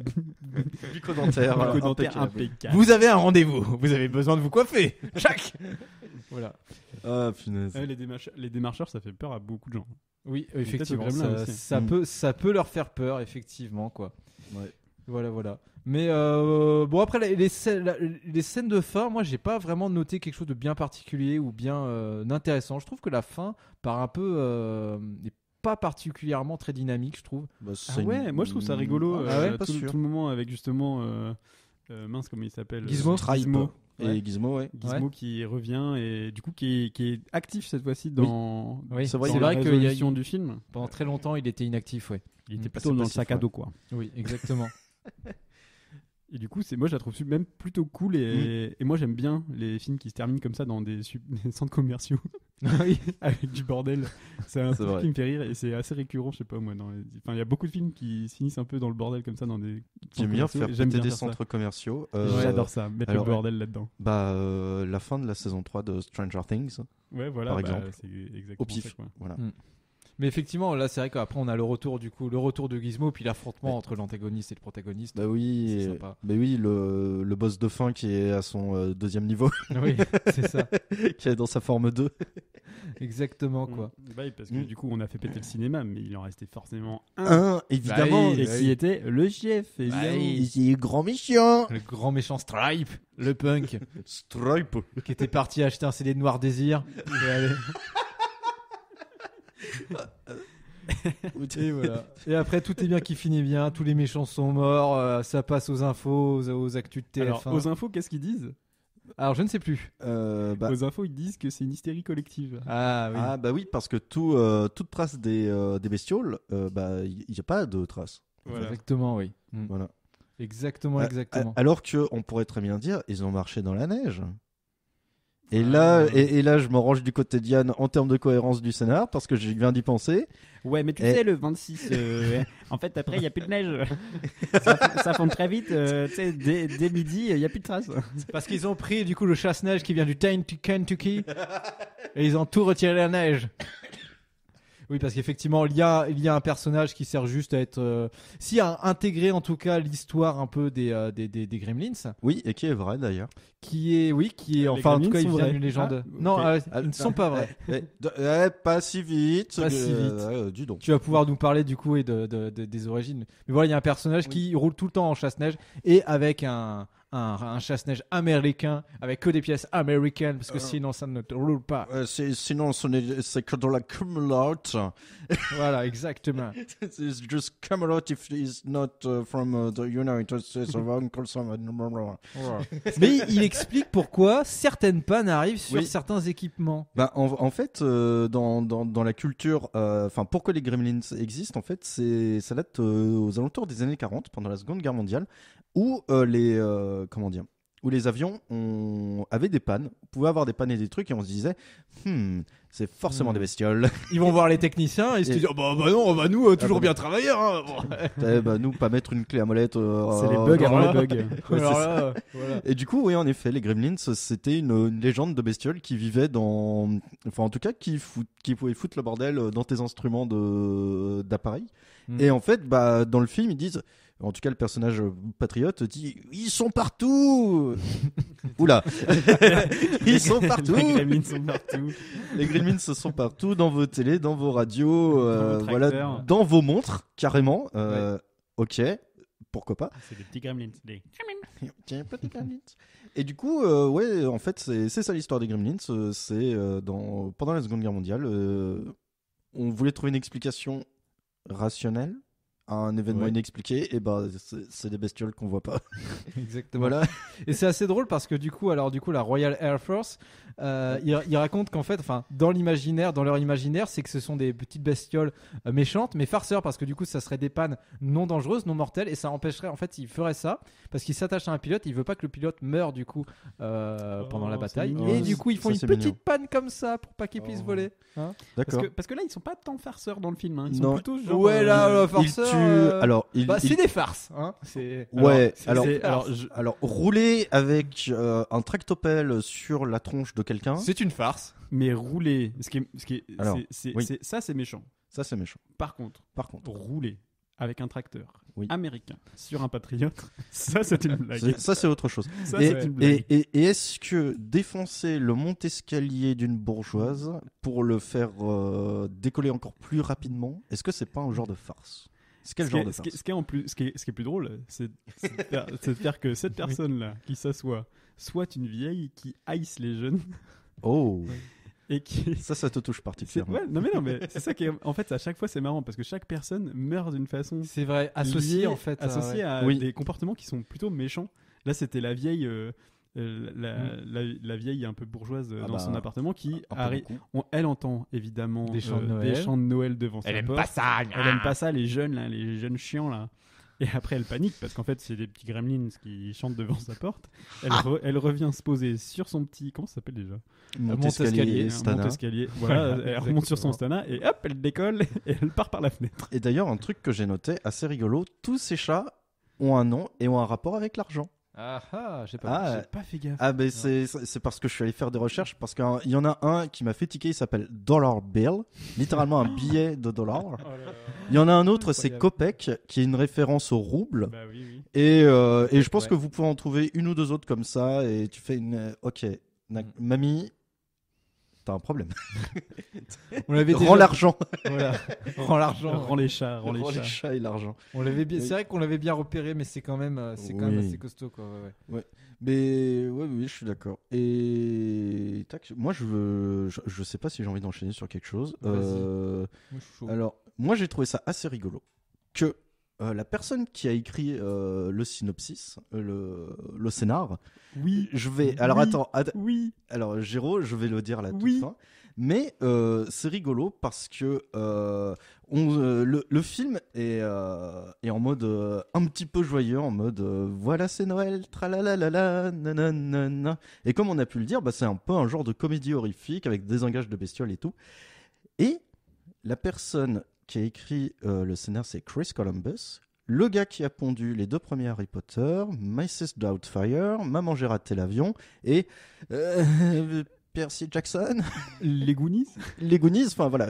Bucco-dentaire. bucco-dentaire impeccable. impeccable. Vous avez un rendez-vous. Vous avez besoin de vous coiffer. Chac. Voilà. Ah, punaise. Les démarcheurs, ça fait peur à beaucoup de gens. Oui, peut-être effectivement, au Gremlin ça, aussi. ça peut leur faire peur, effectivement, quoi. Ouais. Voilà. Mais bon, après, les scènes de fin, moi, j'ai pas vraiment noté quelque chose de bien particulier ou bien d'intéressant. Je trouve que la fin part un peu. N'est pas particulièrement très dynamique, je trouve. Bah, Ah c'est ouais, une- moi je trouve ça rigolo. Ah ouais, pas tout, sûr. tout le moment avec justement mince comment il s'appelle Gizmo. Stripe. Gizmo. Et Ouais. Gizmo, ouais. Gizmo qui revient et du coup qui est actif cette fois-ci dans, Oui, C'est vrai, dans c'est la vrai qu'il y a- résolution du film. Pendant très longtemps, il était inactif, ouais. Il était Assez plutôt dans le passif, sac à ouais. dos quoi. Oui, exactement. Et du coup, moi je la trouve même plutôt cool et moi j'aime bien les films qui se terminent comme ça dans des centres commerciaux oui. avec du bordel. C'est un C'est truc vrai. qui me fait rire et c'est assez récurrent, je sais pas moi. Enfin, il y a beaucoup de films qui se finissent un peu dans le bordel comme ça dans des. J'aime bien faire J'aime péter bien des faire ça. centres commerciaux. J'adore ça, mettre alors, le bordel là-dedans. La fin de la saison 3 de Stranger Things. Ouais, voilà. par exemple. C'est exactement Au pif. ça, quoi. Voilà. Mais effectivement, là, c'est vrai qu'après, on a le retour de Gizmo, puis l'affrontement entre l'antagoniste et le protagoniste. Bah oui, C'est sympa. bah oui, le boss de fin qui est à son deuxième niveau, Oui, c'est ça. qui est dans sa forme 2. Exactement, quoi. Bah oui, parce que du coup, on a fait péter le cinéma, mais il en restait forcément un. Évidemment. Bah oui, Et qui était le chef, évidemment. Il est grand méchant. Le grand méchant Stripe, le punk, Stripe. qui était parti acheter un CD de Noir Désir. Et allez. Et voilà. Et après, tout est bien qui finit bien. Tous les méchants sont morts. Ça passe aux infos, aux actus de TF1. Alors, aux infos, qu'est-ce qu'ils disent Alors, je ne sais plus. Aux infos, ils disent que c'est une hystérie collective. Ah oui. Ah bah oui, parce que toute trace des bestioles, bah il n'y a pas de trace. Voilà. Exactement, oui. Mm. Voilà. Exactement, exactement. Alors que on pourrait très bien dire, ils ont marché dans la neige. Et là, je me range du côté de Diane en termes de cohérence du scénar, parce que je viens d'y penser. Ouais, mais tu Et- sais, le 26, en fait, après, il n'y a plus de neige. ça fond très vite. Tu sais, dès midi, il n'y a plus de traces. Parce qu'ils ont pris du coup le chasse-neige qui vient du Kentucky et ils ont tout retiré la neige. Oui, parce qu'effectivement, il y a un personnage qui sert juste à être, à intégrer en tout cas l'histoire un peu des Gremlins, Oui, et qui est vrai d'ailleurs. qui est Les enfin en tout Gremlins cas, il sont vient vrais. d'une légende. Ah, Non, ok. ils ne sont pas vrais. Pas si vite. Pas si vite. Dis donc. Tu vas pouvoir nous parler du coup et des origines. Mais voilà, il y a un personnage qui roule tout le temps en chasse-neige et avec un chasse-neige américain avec que des pièces américaines parce que sinon ça ne roule pas. Sinon, c'est que de la Camelot. Voilà, exactement. It's just Camelot if it's not from the United States of Uncle Sam. Mais il explique pourquoi certaines pannes arrivent sur Oui. certains équipements. Bah, en fait, dans la culture, pourquoi les Gremlins existent, en fait, ça date aux alentours des années 40, pendant la Seconde Guerre mondiale, où où les avions avaient des pannes, pouvaient avoir des pannes et des trucs, et on se disait, c'est forcément des bestioles. Ils vont voir les techniciens et ils se disent bah non, nous toujours bah bien travailler. Hein. Nous, pas mettre une clé à molette. C'est les bugs avant les bugs. Alors là, voilà. Et du coup, oui, en effet, les Gremlins, c'était une légende de bestioles qui vivaient enfin, en tout cas, qui pouvaient foutre le bordel dans tes instruments d'appareil. Et en fait, dans le film, ils disent, en tout cas, le personnage patriote dit, ils sont partout. Oula, ils sont partout. Les Gremlins sont partout. Les Gremlins sont partout, dans vos télés, dans vos radios, Dans vos voilà, tracteurs. dans vos montres, carrément. Ok, pourquoi pas. C'est des petits Gremlins. Tiens, petit Gremlins. Et du coup, ouais, en fait, c'est ça l'histoire des Gremlins. Pendant la Seconde Guerre mondiale, on voulait trouver une explication rationnelle à un événement Ouais. inexpliqué, et c'est des bestioles qu'on voit pas. Exactement. Voilà. Et c'est assez drôle parce que du coup, la Royal Air Force, il raconte qu'en fait, enfin, dans leur imaginaire, c'est que ce sont des petites bestioles méchantes, mais farceurs parce que du coup, ça serait des pannes non dangereuses, non mortelles, et ça empêcherait. En fait, il ferait ça parce qu'il s'attache à un pilote, il veut pas que le pilote meure du coup pendant la c'est bataille, mignon. et du coup, ils font Ça, une c'est petite mignon. panne comme ça pour pas qu'il puisse voler. Hein. D'accord. Parce que là, ils sont pas tant farceurs dans le film. Hein. Ils sont Non. plutôt genre. Ouais, là, le Il farceur. tue. Alors, c'est des farces. Hein. C'est. Ouais, Alors, alors rouler avec un tractopelle sur la tronche de quelqu'un, c'est une farce. Mais rouler, Alors, oui. ça c'est méchant. ça c'est méchant. Par contre, rouler avec un tracteur Oui. américain sur un patriote, ça c'est une blague. Ça c'est autre chose. Ça c'est une blague. Et est-ce que défoncer le monte-escalier d'une bourgeoise pour le faire décoller encore plus rapidement, est-ce que c'est pas un genre de farce? C'est quel genre de farce? Ce qui est plus drôle, c'est de faire que cette personne-là qui s'assoit soit une vieille qui haïsse les jeunes Oh, et qui. ça te touche particulièrement. Ouais, non mais c'est ça qui est. En fait, à chaque fois, c'est marrant parce que chaque personne meurt d'une façon C'est vrai, associé liée- en fait. associée à Oui. des comportements qui sont plutôt méchants. Là, c'était la vieille, la vieille un peu bourgeoise Ah dans bah, son appartement qui Un peu arrive. beaucoup. Elle entend évidemment Des chants de Noël. des chants de Noël devant sa porte. ça. Elle aime pas ça, les jeunes là, les jeunes chiants là. Et après, elle panique parce qu'en fait, c'est des petits gremlins qui chantent devant sa porte. Elle revient se poser sur son petit. Comment ça s'appelle déjà? Monte-escalier, Un Stana. Monte-escalier. Voilà, elle remonte sur son Exactement. Stana et hop, elle décolle et elle part par la fenêtre. Et d'ailleurs, un truc que j'ai noté assez rigolo, tous ces chats ont un nom et ont un rapport avec l'argent. Ah, j'ai pas. Ah, J'ai pas fait gaffe. Ah ben c'est parce que je suis allé faire des recherches, parce qu'il y en a un qui m'a fait tiquer, il s'appelle Dollar Bill, littéralement un billet de dollar. Il y en a un autre, c'est Kopek, qui est une référence au rouble. Bah oui, oui. Et je pense Ouais. que vous pouvez en trouver une ou deux autres comme ça, et tu fais une... Ok, mamie, t'as un problème. On l'avait Rends l'argent. Voilà. Rends l'argent. Rends les chats, rends les Rends chats. les chats et l'argent. On l'avait bien. Oui. C'est vrai qu'on l'avait bien repéré, mais c'est quand même, même Oui. assez costaud quoi. Ouais. Mais oui, je suis d'accord. Et tac, moi je sais pas si j'ai envie d'enchaîner sur quelque chose. Vas-y. Moi, je suis chaud. Alors, moi j'ai trouvé ça assez rigolo que la personne qui a écrit le synopsis, le scénar, Oui. je vais. Alors Oui. attends, Oui. alors Géraud, je vais le dire à la toute Oui. fin. Mais c'est rigolo parce que le film est en mode un petit peu joyeux, en mode voilà c'est Noël, tralalalala, nanana. Et comme on a pu le dire, c'est un peu un genre de comédie horrifique avec des engages de bestioles et tout. Et la personne qui a écrit le scénar, c'est Chris Columbus. Le gars qui a pondu les deux premiers Harry Potter, Mrs. Doubtfire, Maman j'ai raté l'avion et Percy Jackson, Les Goonies. les Goonies, enfin voilà.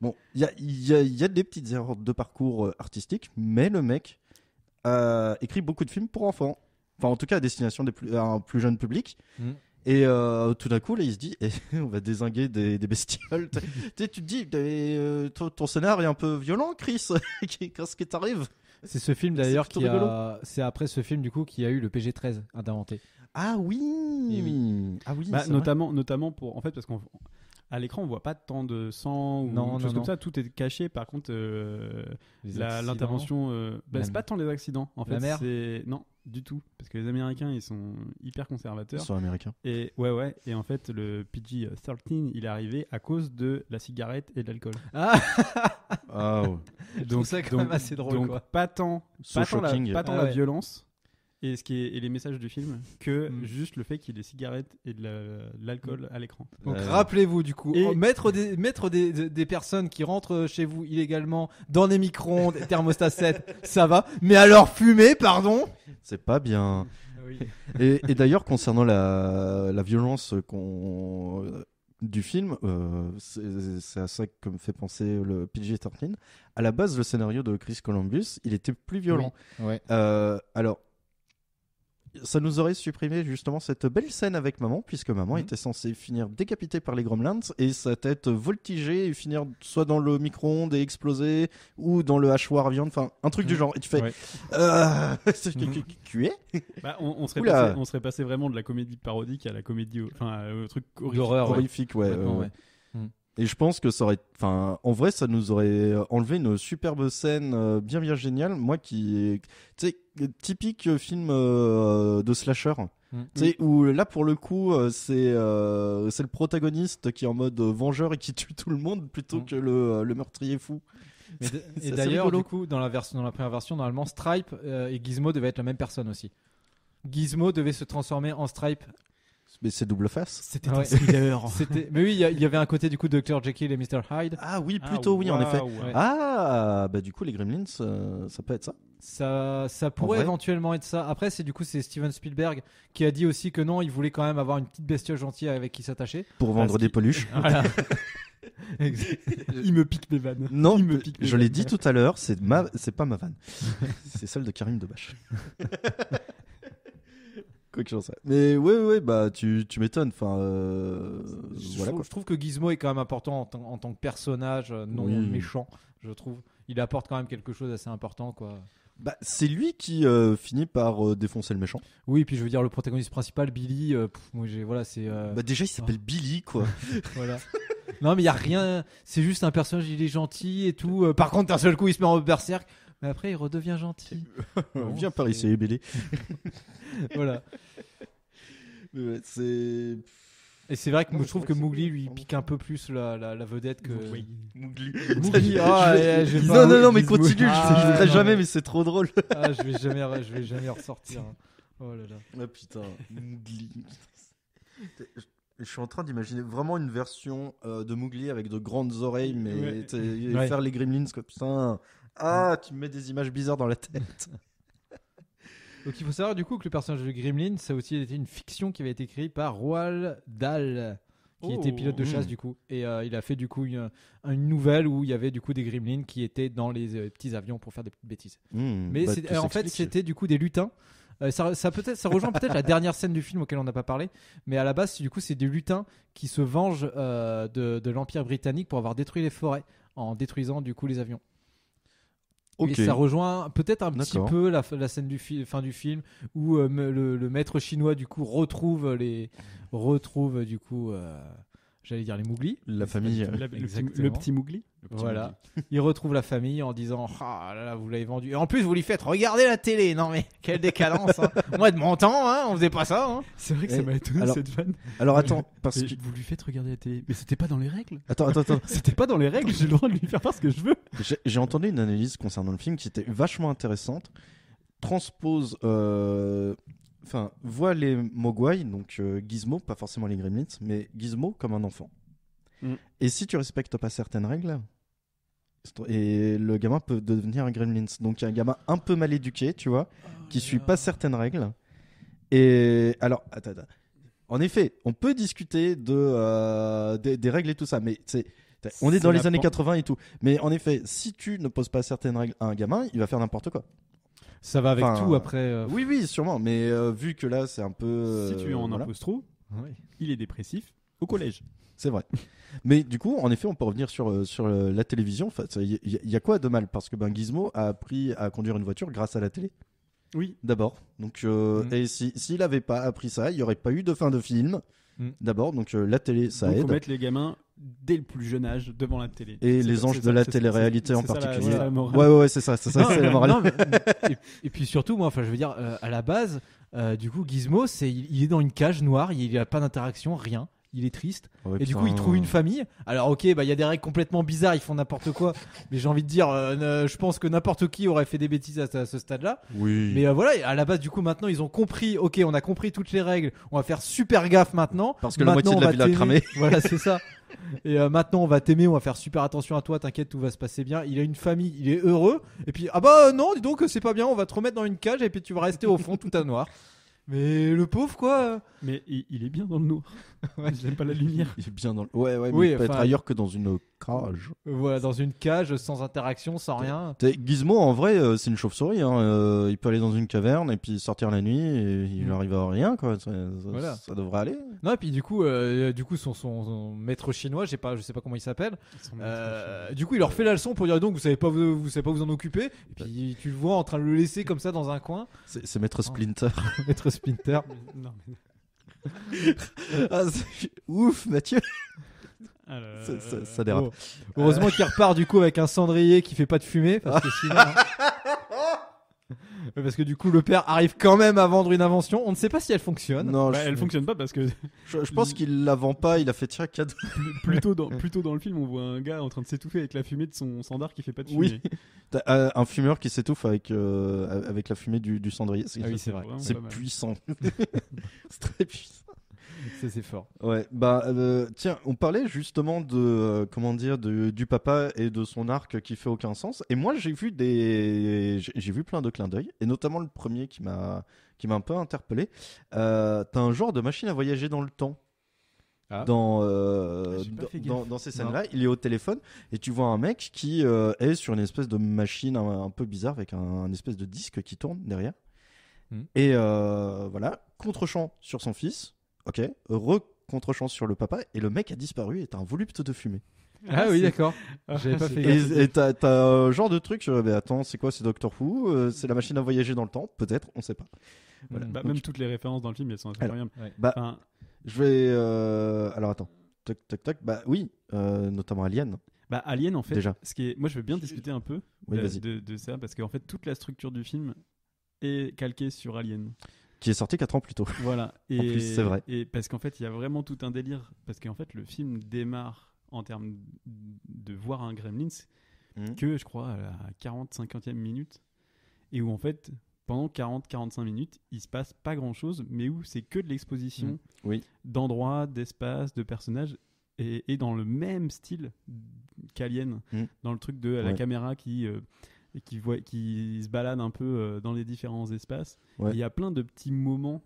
Bon, il y a des petites erreurs de parcours artistique, mais le mec écrit beaucoup de films pour enfants. Enfin, en tout cas, à destination à un plus jeune public. Mm. Et tout d'un coup, là, il se dit, on va dézinguer des bestioles. Tu te dis, ton scénar est un peu violent, Chris. Qu'est-ce qui t'arrive? C'est ce film d'ailleurs C'est plutôt c'est après ce film du coup qui a eu le PG-13 inventé. Ah oui, Et oui. Ah oui, Bah, c'est vrai. notamment pour, en fait, parce qu'à l'écran, on voit pas tant de sang ou Non, des choses non, comme ça. Tout est caché. Par contre, Les accidents. l'intervention, La- c'est pas tant les accidents. En La fait, mer. c'est non du tout, parce que les Américains, ils sont hyper Ils conservateurs. sont américains. Et ouais. Et en fait, le PG-13, il est arrivé à cause de la cigarette et de l'alcool. Ah, Ah ouais. je trouve ça quand même assez drôle donc quoi. pas tant So la shocking. pas tant Ah la ouais. violence et les messages du film que Mm. juste le fait qu'il y ait des cigarettes et de l'alcool à l'écran. Donc Ouais. rappelez-vous du coup, Et- mettre des personnes qui rentrent chez vous illégalement dans des micro-ondes thermostat 7, ça va. Mais alors fumer, pardon. C'est pas bien. Oui. Et d'ailleurs, concernant la violence du film, c'est à ça que me fait penser le PG-13. À la base, le scénario de Chris Columbus, il était plus violent. Ouais. Alors, ça nous aurait supprimé justement cette belle scène avec maman, puisque maman Mhm. était censée finir décapitée par les gremlins et sa tête voltiger et finir soit dans le micro-ondes et exploser, ou dans le hachoir à viande, enfin un truc du Mhm. genre. Et tu fais, Ouais. tu es Bah, on Oula. serait passé vraiment de la comédie parodique à la comédie, enfin, au truc horrifique. D'horreur, ouais. horrifique, ouais. Complètement, ouais. ouais. Et je pense que ça aurait, enfin, en vrai, ça nous aurait enlevé une superbe scène bien géniale. Moi qui, tu sais, typique film de slasher. Mm. Tu sais, où là pour le coup, c'est le protagoniste qui est en mode vengeur et qui tue tout le monde plutôt Mm. que le meurtrier fou. Mais C'est et assez d'ailleurs, rigolo. du coup, dans la première version, normalement, Stripe et Gizmo devaient être la même personne aussi. Gizmo devait se transformer en Stripe. Mais c'est double face. C'était Ouais. un thriller. Mais oui, il y avait un côté du coup Dr. Jekyll et Mr. Hyde. Ah oui, plutôt oui, en effet. Ouais. Ah, bah du coup les Gremlins, ça peut être ça. Ça pourrait vrai éventuellement être ça. Après, c'est Steven Spielberg qui a dit aussi que non, il voulait quand même avoir une petite bestiole gentille avec qui s'attacher. Pour vendre des peluches. Voilà. Il me pique mes vannes. Non, Il me pique mes je l'ai vannes. dit tout à l'heure, c'est pas ma vanne. C'est celle de Karim Debache. Quoi que j'en sais. Mais ouais, bah tu m'étonnes. Enfin, voilà quoi. Je trouve que Gizmo est quand même important en tant que personnage non Oui. méchant, je trouve. Il apporte quand même quelque chose d'assez important, quoi. Bah, c'est lui qui finit par défoncer le méchant. Oui, puis je veux dire, le protagoniste principal, Billy, voilà, c'est. Bah déjà il s'appelle Billy quoi. Voilà. Non, mais il y a rien. C'est juste un personnage, il est gentil et tout. Par contre, d'un seul coup, il se met en berserk. Mais après, il redevient gentil. Bon, Viens par c'est- ici, Billy. Voilà. Ouais, c'est Et c'est vrai que je trouve que Mowgli lui pique un peu plus la vedette que. Oui. Mowgli. Mowgli, je vais Non, pas- non, mais Gizmo. continue, Ah, je le ferai non, jamais, mais- mais c'est trop drôle. Ah, je vais jamais ressortir. Oh là là. Ah putain, Mowgli. Je suis en train d'imaginer vraiment une version de Mowgli avec de grandes oreilles, mais Ouais. Ouais. faire les Gremlins quoi. Putain. Ah, tu me mets des images bizarres dans la tête. Donc il faut savoir du coup que le personnage de Gremlin, ça a aussi été une fiction qui avait été créée par Roald Dahl, qui Oh. était pilote de chasse Mm. du coup. Et il a fait du coup une nouvelle où il y avait du coup des Gremlins qui étaient dans les petits avions pour faire des petites bêtises. Mais Bah, en fait c'était du coup des lutins. Ça rejoint peut-être la dernière scène du film auquel on n'a pas parlé, mais à la base du coup c'est des lutins qui se vengent de l'Empire britannique pour avoir détruit les forêts en détruisant du coup les avions. Ok. Et ça rejoint peut-être un petit D'accord. peu la scène fin du film où le maître chinois du coup retrouve du coup j'allais dire les Mowgli. La famille. Exactement. Le petit Mowgli. Voilà. Il retrouve la famille en disant ah là là vous l'avez vendu. Et en plus vous lui faites regarder la télé. Non mais quelle décadence. Hein. Moi de mon temps on faisait pas ça. Hein. C'est vrai que Eh, ça m'a étonné alors- cette vanne. Alors attends, parce Mais que vous lui faites regarder la télé. Mais c'était pas dans les règles. attends. C'était pas dans les règles. J'ai le droit de lui faire ce que je veux. J'ai entendu une analyse concernant le film qui était vachement intéressante. Transpose, voit les Mogwai, donc Gizmo, pas forcément les Gremlins, mais Gizmo comme un enfant. Mm. Et si tu respectes pas certaines règles, et le gamin peut devenir un Gremlins. Donc il y a un gamin un peu mal éduqué, tu vois, qui suit pas certaines règles. Et alors, attends. en effet, on peut discuter des règles et tout ça, mais on est dans les années 80 et tout. Mais en effet, si tu ne poses pas certaines règles à un gamin, il va faire n'importe quoi. Ça va avec tout après. Oui, sûrement. Mais vu que là, c'est un peu. Si tu en imposes trop, il est dépressif au collège. C'est vrai. Mais du coup, en effet, on peut revenir sur la télévision. Enfin, il y a quoi de mal? Parce que Gizmo a appris à conduire une voiture grâce à la télé. Oui. D'abord. Donc, et s'il n'avait pas appris ça, il n'y aurait pas eu de fin de film. D'abord, donc la télé, ça aide. Il faut mettre les gamins dès le plus jeune âge devant la télé. Et les anges de la télé-réalité en particulier. Ouais, c'est ça. C'est la morale. Non, et puis surtout, moi, je veux dire, à la base, du coup, Gizmo, il est dans une cage noire, il n'a pas d'interaction, rien. Il est triste. Ouais, et du coup, il trouve une famille. Alors, ok, il y a des règles complètement bizarres, ils font n'importe quoi. Mais j'ai envie de dire, je pense que n'importe qui aurait fait des bêtises à ce stade-là. Oui. Mais voilà, à la base, du coup, maintenant, ils ont compris. Ok, on a compris toutes les règles. On va faire super gaffe maintenant. Parce que la moitié de la ville a cramé. Voilà, c'est ça. Et maintenant, on va t'aimer, on va faire super attention à toi. T'inquiète, tout va se passer bien. Il a une famille, il est heureux. Et puis, non, dis donc, c'est pas bien. On va te remettre dans une cage et puis tu vas rester au fond tout à noir. Mais le pauvre, quoi. Mais il est bien dans le noir. J'aime pas la lumière. Il est bien dans le. Ouais, mais oui, il peut être ailleurs que dans une cage. Voilà, dans une cage, sans interaction, sans rien. Gizmo, en vrai, c'est une chauve-souris. Hein. Il peut aller dans une caverne et puis sortir la nuit et il n'arrive à rien, quoi. Ça devrait aller. Non, et puis du coup, son maître chinois, je sais pas comment il s'appelle. Du coup, il leur fait la leçon pour dire donc vous savez pas vous en occuper. Et puis tu le vois en train de le laisser comme ça dans un coin. C'est maître Splinter. Maître Splinter. Non, mais... Ouf, Mathieu. Ça dérape. Bon. Heureusement qu'il repart du coup avec un cendrier qui fait pas de fumée parce que sinon. Parce que du coup le père arrive quand même à vendre une invention. On ne sait pas si elle fonctionne. Non, elle fonctionne pas parce que je pense qu'il la vend pas. Il a fait tiens cadeau. plutôt dans le film, on voit un gars en train de s'étouffer avec la fumée de son sandar qui fait pas de fumée. Oui. Un fumeur qui s'étouffe avec la fumée du cendrier. C'est vrai. C'est puissant. C'est très puissant. Ça, c'est fort. Ouais, tiens, on parlait justement du papa et de son arc qui fait aucun sens. Et moi, j'ai vu plein de clins d'œil, et notamment le premier qui m'a un peu interpellé. T'as un genre de machine à voyager dans le temps. Dans ces scènes-là, il est au téléphone et tu vois un mec qui est sur une espèce de machine un peu bizarre avec un espèce de disque qui tourne derrière. Et voilà, contre-champ sur son fils. Ok, contre-champ sur le papa, et le mec a disparu et t'as un volupte de fumée. Ah oui, d'accord. J'avais pas fait gaffe. Et t'as un genre de truc, mais attends, c'est quoi, c'est Doctor Who, c'est la machine à voyager dans le temps, peut-être, on sait pas. Voilà. Même toutes les références dans le film, elles sont incroyables. Je vais. Alors attends. Toc, toc, toc. Oui, notamment Alien. Alien, en fait, déjà. Moi, je veux bien discuter un peu de ça, parce qu'en fait, toute la structure du film est calquée sur Alien. Qui est sorti 4 ans plus tôt. Voilà. En plus, c'est vrai. Et parce qu'en fait, il y a vraiment tout un délire. Parce qu'en fait, le film démarre en termes de voir un Gremlins que, je crois, à la 40-50e minute. Et où, en fait, pendant 40-45 minutes, il se passe pas grand-chose, mais où c'est que de l'exposition d'endroits, d'espaces, de personnages. Et dans le même style qu'Alien. Dans le truc de la caméra qui se balade un peu dans les différents espaces. Il y a plein de petits moments,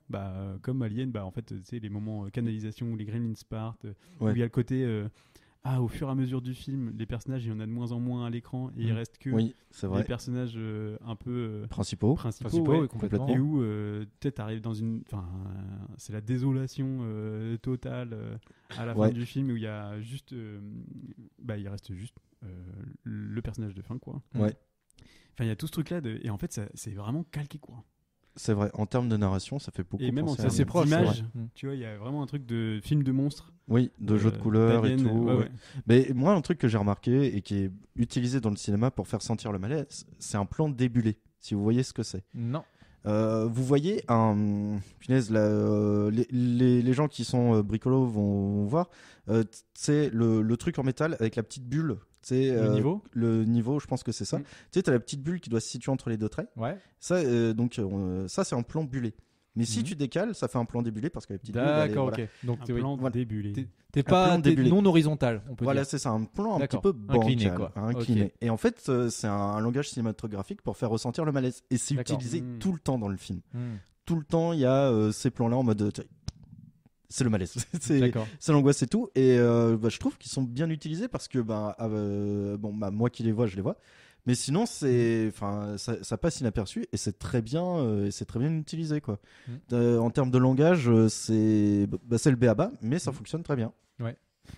comme Alien, en fait, c'est les moments canalisation où les Gremlins partent, où il y a le côté au fur et à mesure du film, les personnages, il y en a de moins en moins à l'écran et il reste que les personnages un peu principaux complètement. Et où peut-être arrive dans une, c'est la désolation totale à la fin du film, où il y a juste il reste juste le personnage de fin, quoi. Enfin, il y a tout ce truc-là, et en fait, c'est vraiment calqué, quoi. C'est vrai, en termes de narration, ça fait beaucoup. Et même en termes d'image, tu vois, il y a vraiment un truc de film de monstre. Oui, de jeu de couleurs et tout. Mais moi, un truc que j'ai remarqué et qui est utilisé dans le cinéma pour faire sentir le malaise, c'est un plan débulé, si vous voyez ce que c'est. Non. Vous voyez punaise, les gens qui sont bricolos vont voir, c'est le truc en métal avec la petite bulle. Le niveau, je pense que c'est ça. Tu sais, t'as la petite bulle qui doit se situer entre les deux traits. Ça, ça c'est un plan bulé. Mais si tu décales, ça fait un plan débulé parce que la petite bulle. D'accord, ok. Donc un plan débulé. T'es pas non horizontal, on peut dire. Voilà, c'est ça, un plan un petit peu bancal, incliné. Okay. Et en fait, c'est un langage cinématographique pour faire ressentir le malaise. Et c'est utilisé tout le temps dans le film. Tout le temps, il y a ces plans-là en mode. c'est le malaise. D'accord. C'est l'angoisse, c'est tout. Et je trouve qu'ils sont bien utilisés parce que moi qui les vois, je les vois. Mais sinon, ça passe inaperçu et c'est très bien utilisé quoi. En termes de langage, c'est le b.a.-ba, mais ça fonctionne très bien. Ouais.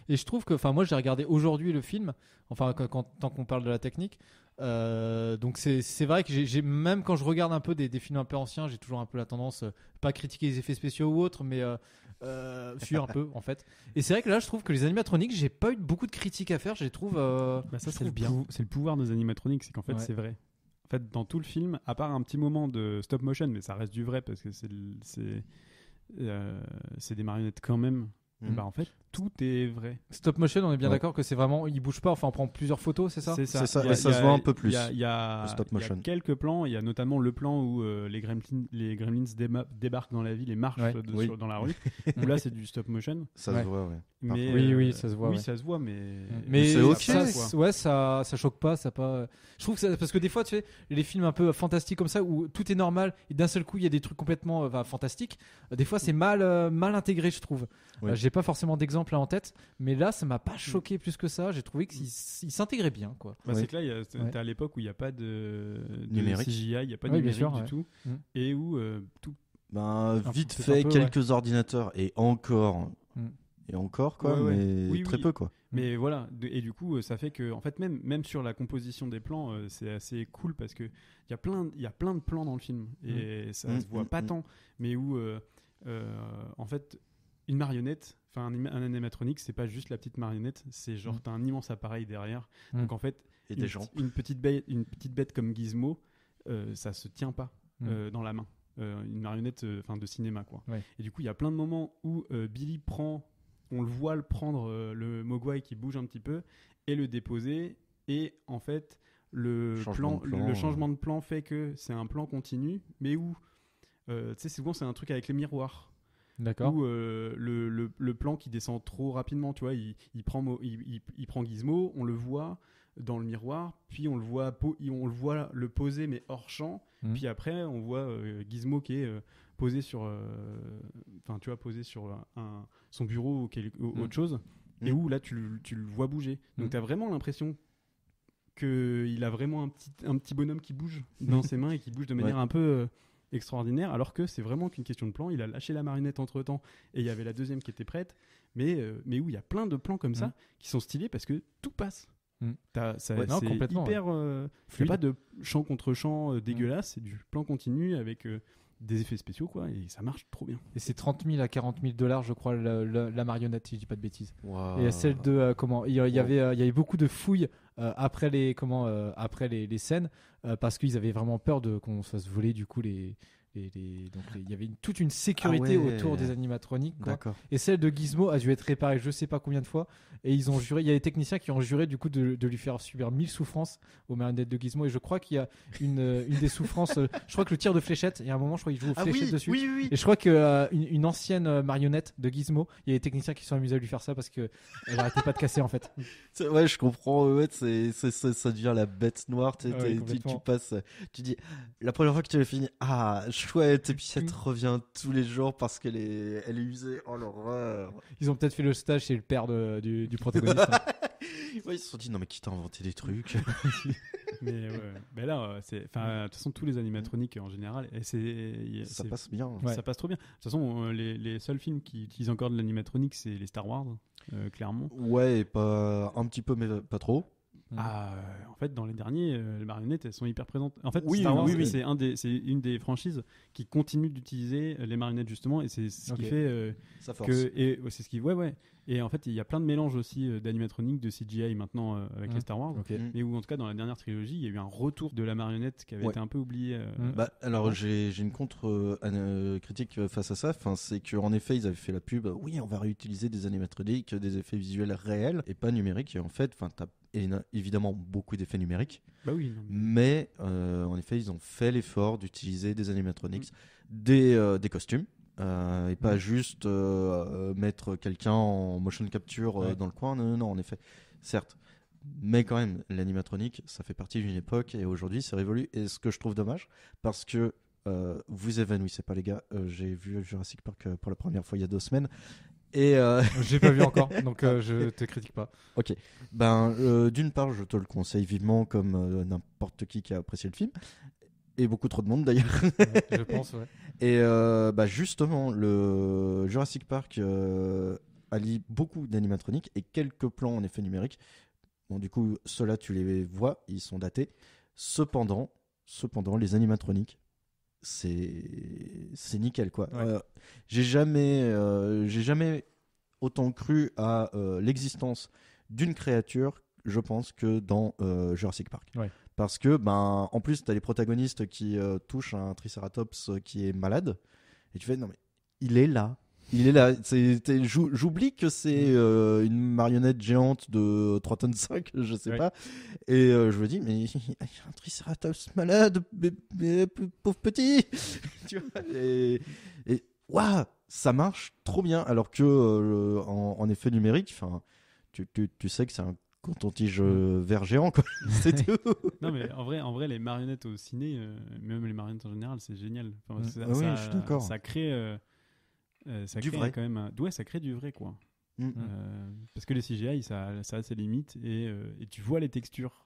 Et je trouve que, enfin, moi j'ai regardé aujourd'hui le film, enfin, tant qu'on parle de la technique, donc c'est vrai que j'ai même quand je regarde un peu des films un peu anciens, j'ai toujours un peu la tendance, pas critiquer les effets spéciaux ou autres, mais fuir un peu en fait. Et c'est vrai que là je trouve que les animatroniques, j'ai pas eu beaucoup de critiques à faire, je les trouve. Ça c'est le pouvoir des animatroniques, c'est qu'en fait c'est vrai. En fait, dans tout le film, à part un petit moment de stop motion, mais ça reste du vrai parce que c'est des marionnettes quand même. Bah en fait, tout est vrai. Stop motion, on est bien d'accord que c'est vraiment, il bouge pas, enfin on prend plusieurs photos, c'est ça ? C'est ça, et ça se voit un peu plus. Il y a quelques plans, il y a notamment le plan où les gremlins débarquent dans la ville et marchent dans la rue. Où là, c'est du stop motion. Ça se voit, ouais. Mais, oui, ça se voit. Oui, ça se voit, mais c'est ok. Ça choque pas, ça pas. Je trouve que ça, parce que des fois, tu sais, les films un peu fantastiques comme ça où tout est normal et d'un seul coup il y a des trucs complètement fantastiques. Des fois, c'est mal intégré, je trouve. Oui. J'ai pas forcément d'exemple là en tête, mais là, ça m'a pas choqué plus que ça. J'ai trouvé qu'il s'intégrait bien, quoi. C'est que là, t'es à l'époque où il n'y a pas de numérique. CGI, il n'y a pas de numérique du tout, et où tout. Vite fait, quelques ordinateurs et encore. Et encore quoi, mais très peu quoi. Mais voilà, et du coup ça fait que en fait même sur la composition des plans c'est assez cool parce que il y a plein de plans dans le film et ça se voit pas tant, mais où en fait une marionnette, enfin un animatronique, c'est pas juste la petite marionnette, c'est genre t'as un immense appareil derrière, donc en fait et des gens. Une petite bête comme Gizmo, ça se tient pas dans la main. Une marionnette de cinéma quoi. Et du coup il y a plein de moments où Billy on le voit le prendre le Mogwai qui bouge un petit peu et le déposer, et en fait le changement de plan fait que c'est un plan continu, mais où tu sais souvent c'est un truc avec les miroirs. D'accord. Où le plan qui descend trop rapidement, tu vois, il prend Gizmo, on le voit dans le miroir, puis on le voit le poser mais hors champ, puis après on voit Gizmo qui est posé sur son bureau ou autre chose, et où là tu le vois bouger, donc tu as vraiment l'impression qu'il a vraiment un petit bonhomme qui bouge dans ses mains et qui bouge de manière un peu extraordinaire, alors que c'est vraiment qu'une question de plan. Il a lâché la marionnette entre temps et il y avait la deuxième qui était prête, mais où il y a plein de plans comme ça qui sont stylés parce que tout passe. C'est hyper il n'y a pas de champ contre champ dégueulasse, c'est du plan continu avec des effets spéciaux quoi, et ça marche trop bien. Et c'est 30 000 à 40 000 $, je crois, la marionnette, si je dis pas de bêtises. Wow. Et celle de il y avait beaucoup de fouilles après les scènes, parce qu'ils avaient vraiment peur qu'on se fasse voler du coup donc il y avait toute une sécurité autour des animatroniques quoi. Et celle de Gizmo a dû être réparée je sais pas combien de fois, et ils ont juré, il y a des techniciens qui ont juré du coup de lui faire subir 1000 souffrances aux marionnettes de Gizmo, et je crois qu'il y a une des souffrances je crois que le tir de fléchette, il y a un moment je crois qu'il joue aux fléchettes dessus, et je crois que une ancienne marionnette de Gizmo, il y a des techniciens qui se sont amusés à lui faire ça parce que elle arrêtait pas de casser en fait. Ouais, je comprends, ça devient la bête noire, tu passes, tu dis la première fois que tu l'as fini, chouette, et puis elle te revient tous les jours parce qu'elle est usée. Oh l'horreur. Ils ont peut-être fait le stage chez le père du protagoniste. Ils se sont dit non mais qui t'a inventé des trucs. Mais là de toute façon tous les animatroniques en général, ça passe bien. Ça passe trop bien. De toute façon les seuls films qui utilisent encore de l'animatronique, c'est les Star Wars clairement. Ouais, et pas un petit peu mais pas trop. En fait, dans les derniers, les marionnettes, elles sont hyper présentes. En fait, oui, Star Wars, c'est une des franchises qui continue d'utiliser les marionnettes justement, et c'est ce qui fait sa force. C'est ce qui, Et en fait, il y a plein de mélanges aussi d'animatronique, de CGI maintenant avec les Star Wars. Mais où en tout cas, dans la dernière trilogie, il y a eu un retour de la marionnette qui avait été un peu oublié. Alors, j'ai une contre-critique face à ça. C'est qu'en effet, ils avaient fait la pub. Oui, on va réutiliser des animatroniques, des effets visuels réels et pas numériques. Et en fait, t'as évidemment beaucoup d'effets numériques. Mais en effet, ils ont fait l'effort d'utiliser des animatronics, des costumes. Et pas juste mettre quelqu'un en motion capture dans le coin. Non, en effet, certes. Mais quand même, l'animatronique, ça fait partie d'une époque et aujourd'hui, c'est révolu. Et ce que je trouve dommage, parce que vous évanouissez pas les gars, j'ai vu Jurassic Park pour la première fois il y a 2 semaines. Et J'ai pas vu encore, donc je te critique pas. ok, d'une part je te le conseille vivement comme n'importe qui a apprécié le film, et beaucoup trop de monde d'ailleurs. Ouais, je pense, ouais. Et justement, le Jurassic Park allie beaucoup d'animatroniques et quelques plans en effet numérique. Bon, du coup, ceux-là, tu les vois, ils sont datés. Cependant, les animatroniques, c'est nickel, quoi. Ouais. J'ai jamais autant cru à l'existence d'une créature, je pense, que dans Jurassic Park. Ouais. Parce que, en plus, tu as les protagonistes qui touchent un Triceratops qui est malade. Et tu fais, non mais, il est là. Il est là. J'oublie que c'est une marionnette géante de 3 tonnes 5, je sais Ouais. pas. Et je me dis, mais il y a un Triceratops malade, mais pauvre petit. Tu vois, et waouh, ça marche trop bien. Alors que en effet numérique, tu sais que c'est un coton-tige vert géant, quoi. C'est tout. Non, mais en vrai, les marionnettes au ciné, même les marionnettes en général, c'est génial. Enfin, Oui, je suis d'accord. Ça crée, Du vrai. quand même. Ouais, ça crée du vrai, quoi. Mm. Parce que les CGI, ça a ses limites et tu vois les textures.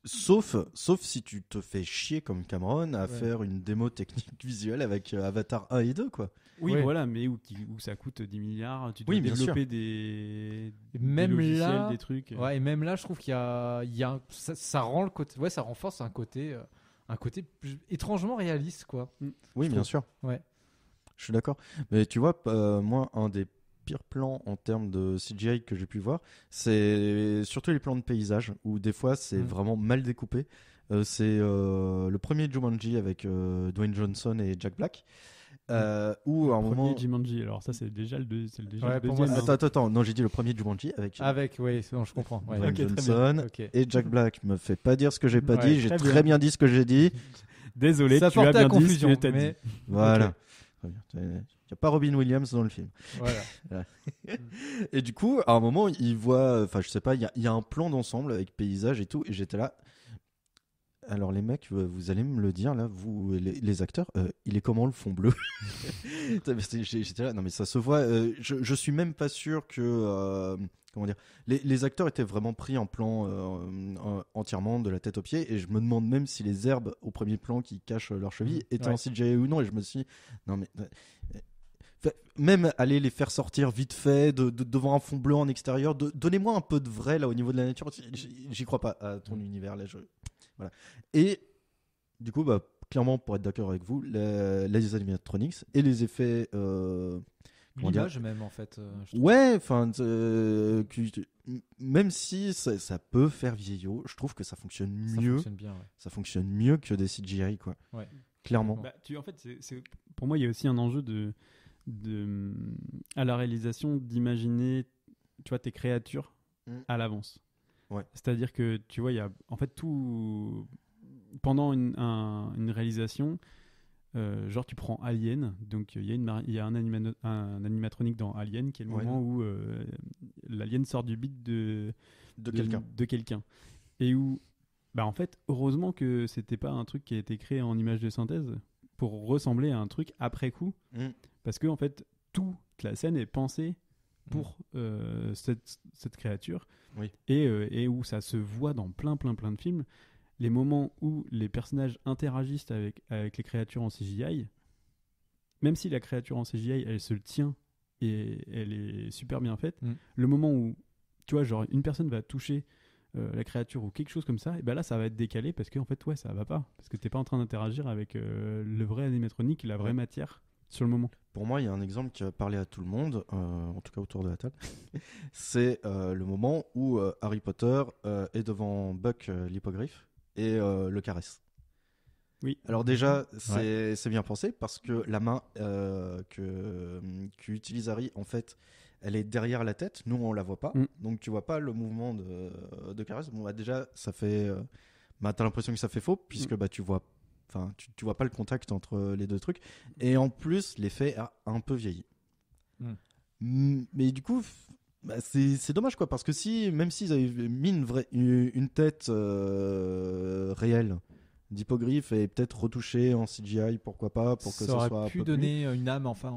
Sauf si tu te fais chier comme Cameron à Ouais. faire une démo technique visuelle avec Avatar 1 et 2, quoi. Oui, Ouais. voilà, mais où ça coûte 10 milliards, tu dois Oui, bien développer des Même logiciels, là, des trucs. Ouais, et même là, je trouve qu'il y a ça rend le côté, ouais, ça renforce un côté étrangement réaliste, quoi. Oui, Je bien trouve. sûr. Ouais. Je suis d'accord. Mais tu vois, moi, un des pires plans en termes de CGI que j'ai pu voir, c'est surtout les plans de paysage, où des fois, c'est vraiment mal découpé. C'est le premier Jumanji avec Dwayne Johnson et Jack Black. Où à un Premier moment. Jumanji, alors ça c'est déjà le Ouais, pour moi, deuxième. Attends, non, j'ai dit le premier Jumanji avec Ouais, non, je comprends. Ouais. Dwayne Ok, très bien. Johnson Ok. et Jack Black. Me fait pas dire ce que j'ai pas Ouais, dit, j'ai très très bien dit ce que j'ai dit. Désolé, Ça tu as portait à bien dit ce confusion, que t'as mais dit. Voilà. Ok. Très bien. Il n'y a pas Robin Williams dans le film. Voilà. Et du coup, à un moment, il voit, enfin, je sais pas, il y a un plan d'ensemble avec paysage et tout, et j'étais là. Alors, les mecs, vous allez me le dire, là, vous, les acteurs, il est comment le fond bleu? J'étais là, non, mais ça se voit. Je suis même pas sûr que. Comment dire? Les acteurs étaient vraiment pris en plan entièrement de la tête aux pieds, et je me demande même si les herbes au premier plan qui cachent leurs chevilles étaient Ouais. en CGI ou non, et je me suis dit, non, mais. Même aller les faire sortir vite fait devant un fond bleu en extérieur, donnez-moi un peu de vrai là au niveau de la nature. J'y crois pas à ton univers là. Voilà. Et du coup, clairement, pour être d'accord avec vous, les animatronics et les effets. Comment dire, L'image même en fait. Je trouve. ouais, enfin, même si ça peut faire vieillot, je trouve que ça fonctionne Ça mieux. fonctionne bien. Ouais. Ça fonctionne mieux que des CGI, quoi. Ouais. Clairement. Bah, en fait, pour moi, il y a aussi un enjeu à la réalisation d'imaginer, tu vois, tes créatures à l'avance. Ouais. C'est-à-dire que, tu vois, il y a en fait tout pendant une réalisation. Genre tu prends Alien, donc il y a un animatronique dans Alien qui est le Ouais. moment où l'alien sort du bit de quelqu'un et où en fait heureusement que c'était pas un truc qui a été créé en image de synthèse pour ressembler à un truc après coup, parce que en fait toute la scène est pensée pour cette créature. Oui. Et où ça se voit dans plein de films. Les moments où les personnages interagissent avec les créatures en CGI, même si la créature en CGI, elle se tient et elle est super bien faite, le moment où, tu vois, genre une personne va toucher la créature ou quelque chose comme ça, et ben là, ça va être décalé parce que, en fait, ouais, ça va pas. Parce que t'es pas en train d'interagir avec le vrai animatronique, la vraie matière sur le moment. Pour moi, il y a un exemple qui va parler à tout le monde, en tout cas autour de la table. C'est le moment où Harry Potter est devant Buck l'hippogriffe et le caresse. Oui. Alors déjà, c'est bien pensé parce que la main qu'utilise Harry, en fait, elle est derrière la tête. Nous, on la voit pas. Donc, tu vois pas le mouvement de caresse. Bon, déjà, ça fait... t'as l'impression que ça fait faux puisque tu vois... Enfin, tu vois pas le contact entre les deux trucs. Et en plus, l'effet a un peu vieilli. Mais du coup... c'est dommage quoi, parce que même s'ils avaient mis une tête réelle d'hippogriffes et peut-être retouché en CGI, pourquoi pas, pour que ça aurait soit un pu peu donner une âme, enfin.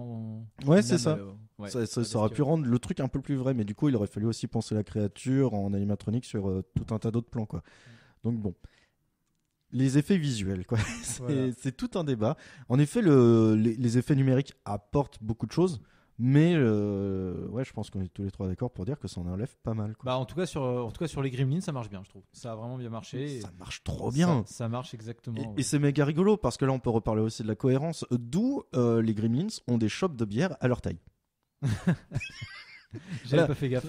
Ouais, une c'est âme, ça. Ça aurait pu rendre le truc un peu plus vrai, mais du coup, il aurait fallu aussi penser la créature en animatronique sur tout un tas d'autres plans, quoi. Donc bon. Les effets visuels, quoi. C'est tout un débat. En effet, les effets numériques apportent beaucoup de choses, mais ouais, je pense qu'on est tous les trois d'accord pour dire que ça en enlève pas mal, quoi. Bah, en tout cas sur les Gremlins, ça marche bien, je trouve. Ça a vraiment bien marché. Ça marche trop bien. Ça marche exactement. Et c'est méga rigolo parce que là, on peut reparler aussi de la cohérence. D'où les Gremlins ont des shops de bière à leur taille. J'avais pas fait gaffe.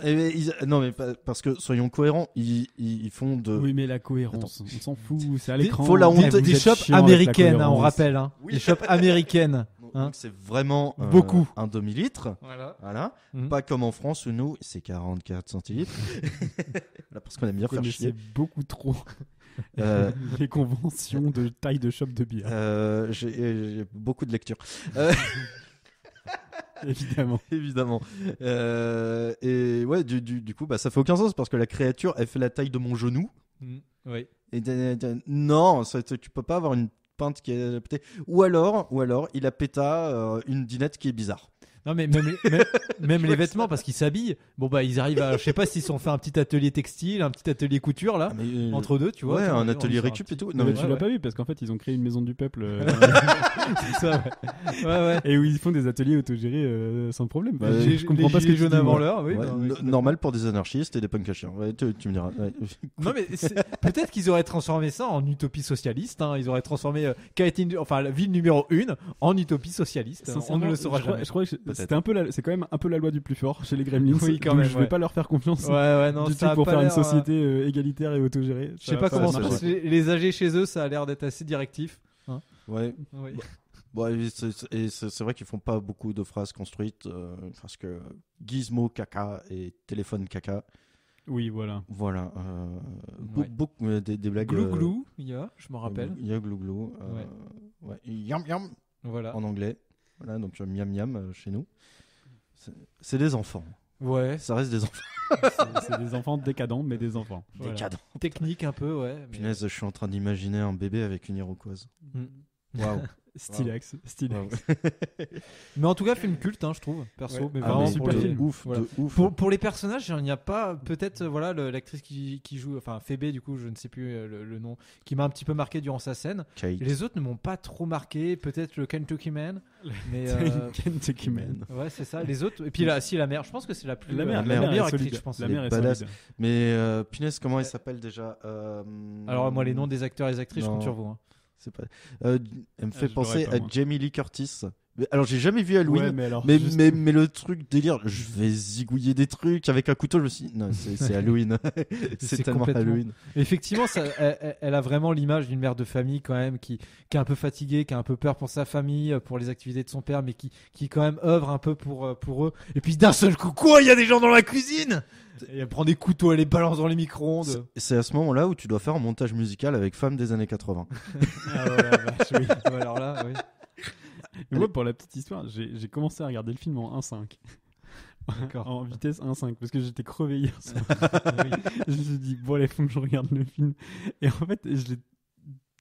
Non, mais parce que soyons cohérents, ils font de. Oui, mais la cohérence, on s'en fout, c'est à l'écran. Faut la honte. Des shops américaines, on rappelle. Hein. Des shops américaines. Donc c'est vraiment beaucoup. Un demi-litre. Voilà. Pas comme en France où nous, c'est 44 centilitres. Là, parce qu'on aime bien faire chier. C'est beaucoup trop. Les conventions de taille de shop de bière. J'ai beaucoup de lectures. Évidemment. Et ouais, du coup, bah, ça fait aucun sens parce que la créature, elle fait la taille de mon genou. Oui. Et non, tu peux pas avoir une pinte qui est pétée. Ou alors, il a péta une dinette qui est bizarre. Non, mais même les vêtements, parce qu'ils s'habillent. Bon, bah, ils arrivent à. Je sais pas s'ils se sont fait un petit atelier textile, un petit atelier couture, là, entre deux, tu vois. Ouais, tu un atelier récup et tout. Non, mais tu l'as pas vu, parce qu'en fait, ils ont créé une maison du peuple. C'est ça, ouais. Et où ils font des ateliers autogérés sans problème. Bah, je comprends pas ce que jaunes avant l'heure. Oui, normal pour des anarchistes et des punks à chiens. Ouais, tu me diras. Ouais. Non, mais peut-être qu'ils auraient transformé ça en utopie socialiste. Hein. Ils auraient transformé la ville numéro 1 en utopie socialiste. On ne le saura jamais. Je crois que c'est quand même un peu la loi du plus fort chez les Gremlins. Oui, quand même. Je vais pas leur faire confiance non, du tout pour faire une société égalitaire et autogérée. Je sais pas comment les âgés chez eux, ça a l'air d'être assez directif. Hein. Ouais. Oui. Bon, et c'est vrai qu'ils font pas beaucoup de phrases construites parce que gizmo caca et téléphone caca. Oui, voilà. Voilà. Beaucoup des blagues. Glou, je m'en rappelle. Il y a glou. Ouais. Yam yam. Voilà. En anglais. Voilà, donc miam miam chez nous. C'est des enfants. Ouais. Ça reste des enfants. C'est des enfants décadents, mais des enfants. Voilà. Décadents. Technique un peu, ouais. Mais... Punaise, je suis en train d'imaginer un bébé avec une iroquoise. Waouh. Stylax. Mais en tout cas, film culte, je trouve, perso. Mais vraiment super film. Ouf. Pour les personnages, il n'y a pas peut-être l'actrice qui joue, enfin Phoebe, du coup, je ne sais plus le nom, qui m'a un petit peu marqué durant sa scène. Kate. Les autres ne m'ont pas trop marqué. Peut-être le Kentucky Man. Mais Kentucky Man. Ouais, c'est ça. Les autres. Et puis là, si la mère, je pense que c'est la plus la meilleure actrice, solide. je pense. La mère est badass. solide. Mais punaise, comment elle s'appelle déjà Alors moi, les noms des acteurs et des actrices, je compte sur vous. Hein. C'est pas... elle me fait penser à Jamie Lee Curtis. Alors j'ai jamais vu Halloween, mais le truc délire, je vais zigouiller des trucs avec un couteau, je me suis dit, non, c'est Halloween. c'est tellement Halloween. Effectivement, elle a vraiment l'image d'une mère de famille quand même qui est un peu fatiguée, qui a un peu peur pour sa famille, pour les activités de son père, mais qui quand même œuvre un peu pour eux. Et puis d'un seul coup, quoi, il y a des gens dans la cuisine. Et elle prend des couteaux, elle les balance dans les micro-ondes. C'est à ce moment-là où tu dois faire un montage musical avec femmes des années 80. Ah voilà, oui. Alors là, oui. Et moi, pour la petite histoire, j'ai commencé à regarder le film en 1.5. En vitesse 1.5 parce que j'étais crevé hier soir. Je me suis dit bon allez, faut que je regarde le film. Et en fait, je l'ai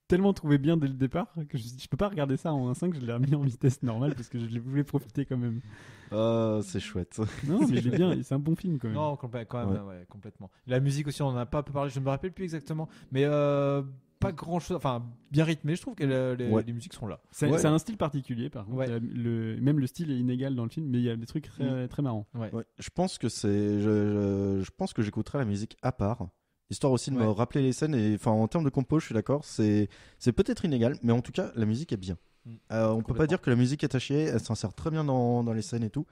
tellement trouvé bien dès le départ que je me suis dit je peux pas regarder ça en 1.5, je l'ai remis en vitesse normale parce que je voulais profiter quand même. C'est chouette. Non, mais il est bien, c'est un bon film quand même. Non, quand même, ouais, complètement. La musique aussi, on en a pas un peu parlé, je ne me rappelle plus exactement, mais pas grand chose, enfin bien rythmé, je trouve que les musiques sont là. C'est un style particulier par contre. Même le style est inégal dans le film, mais il y a des trucs très marrants. Ouais. Je pense que je pense que j'écouterai la musique à part, histoire aussi de me rappeler les scènes. Et enfin en termes de compo, je suis d'accord, c'est peut-être inégal, mais en tout cas la musique est bien. On peut pas dire que la musique est à chier, elle s'insère très bien dans les scènes et tout.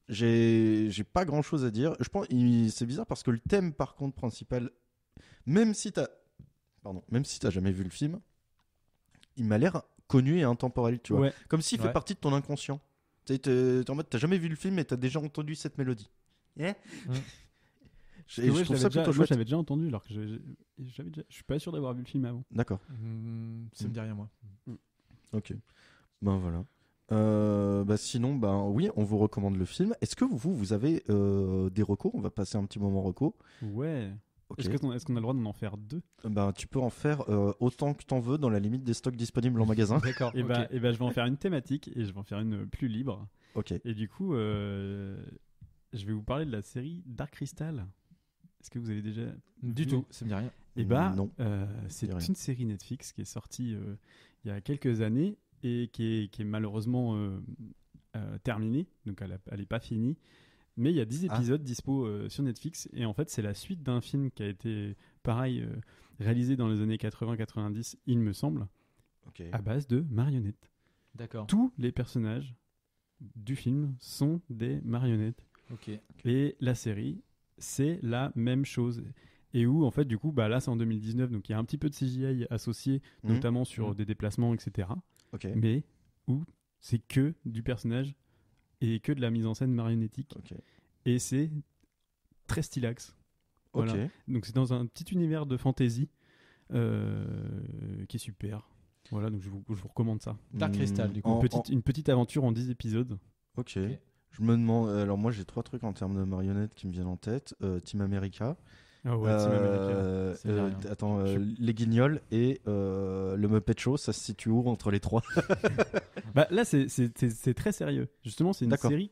J'ai pas grand chose à dire. Je pense c'est bizarre parce que le thème par contre principal, même si t'as jamais vu le film, il m'a l'air connu et intemporel, tu vois. Ouais. Comme s'il fait partie de ton inconscient. T'es en mode, t'as jamais vu le film et t'as déjà entendu cette mélodie. Je trouve ça plutôt chouette. Moi, j'avais déjà entendu, alors que je suis pas sûr d'avoir vu le film avant. D'accord. Ça me dit rien, moi. Ok. Ben voilà. Sinon, oui, on vous recommande le film. Est-ce que vous avez des recos ? On va passer un petit moment recos. Ouais. Ok. Est-ce qu'on a le droit d'en faire 2? Ben, tu peux en faire autant que t'en veux dans la limite des stocks disponibles en magasin. D'accord. Et ok. bah, je vais en faire une thématique et je vais en faire une plus libre. Ok. Et du coup, je vais vous parler de la série Dark Crystal. Est-ce que vous avez déjà Du vu? tout, ça me dit rien. Et bah, Non. c'est Dis rien. une série Netflix qui est sortie il y a quelques années et qui est malheureusement terminée. Donc elle est pas finie. Mais il y a 10 épisodes dispo sur Netflix. Et en fait, c'est la suite d'un film qui a été, pareil, réalisé dans les années 80-90, il me semble, Ok. à base de marionnettes. D'accord. Tous les personnages du film sont des marionnettes. Ok. Et la série, c'est la même chose. Et où, en fait, du coup, bah, là, c'est en 2019, donc il y a un petit peu de CGI associé, Mhm. notamment sur Mhm. des déplacements, etc. Ok. Mais où c'est que du personnage et que de la mise en scène marionnettique. Ok. Et c'est très stylax. Ok. Voilà. Donc c'est dans un petit univers de fantasy qui est super. Voilà, donc je vous recommande ça. Dark Crystal, du coup. Une petite aventure en 10 épisodes. Ok. Ok. Je me demande. Alors moi j'ai 3 trucs en termes de marionnettes qui me viennent en tête. Team America. Ah ouais, Team America. Ça me dit rien. Attends, les Guignols et le Muppet Show, ça se situe où entre les trois? Bah, là, c'est très sérieux. Justement, c'est une D'accord. série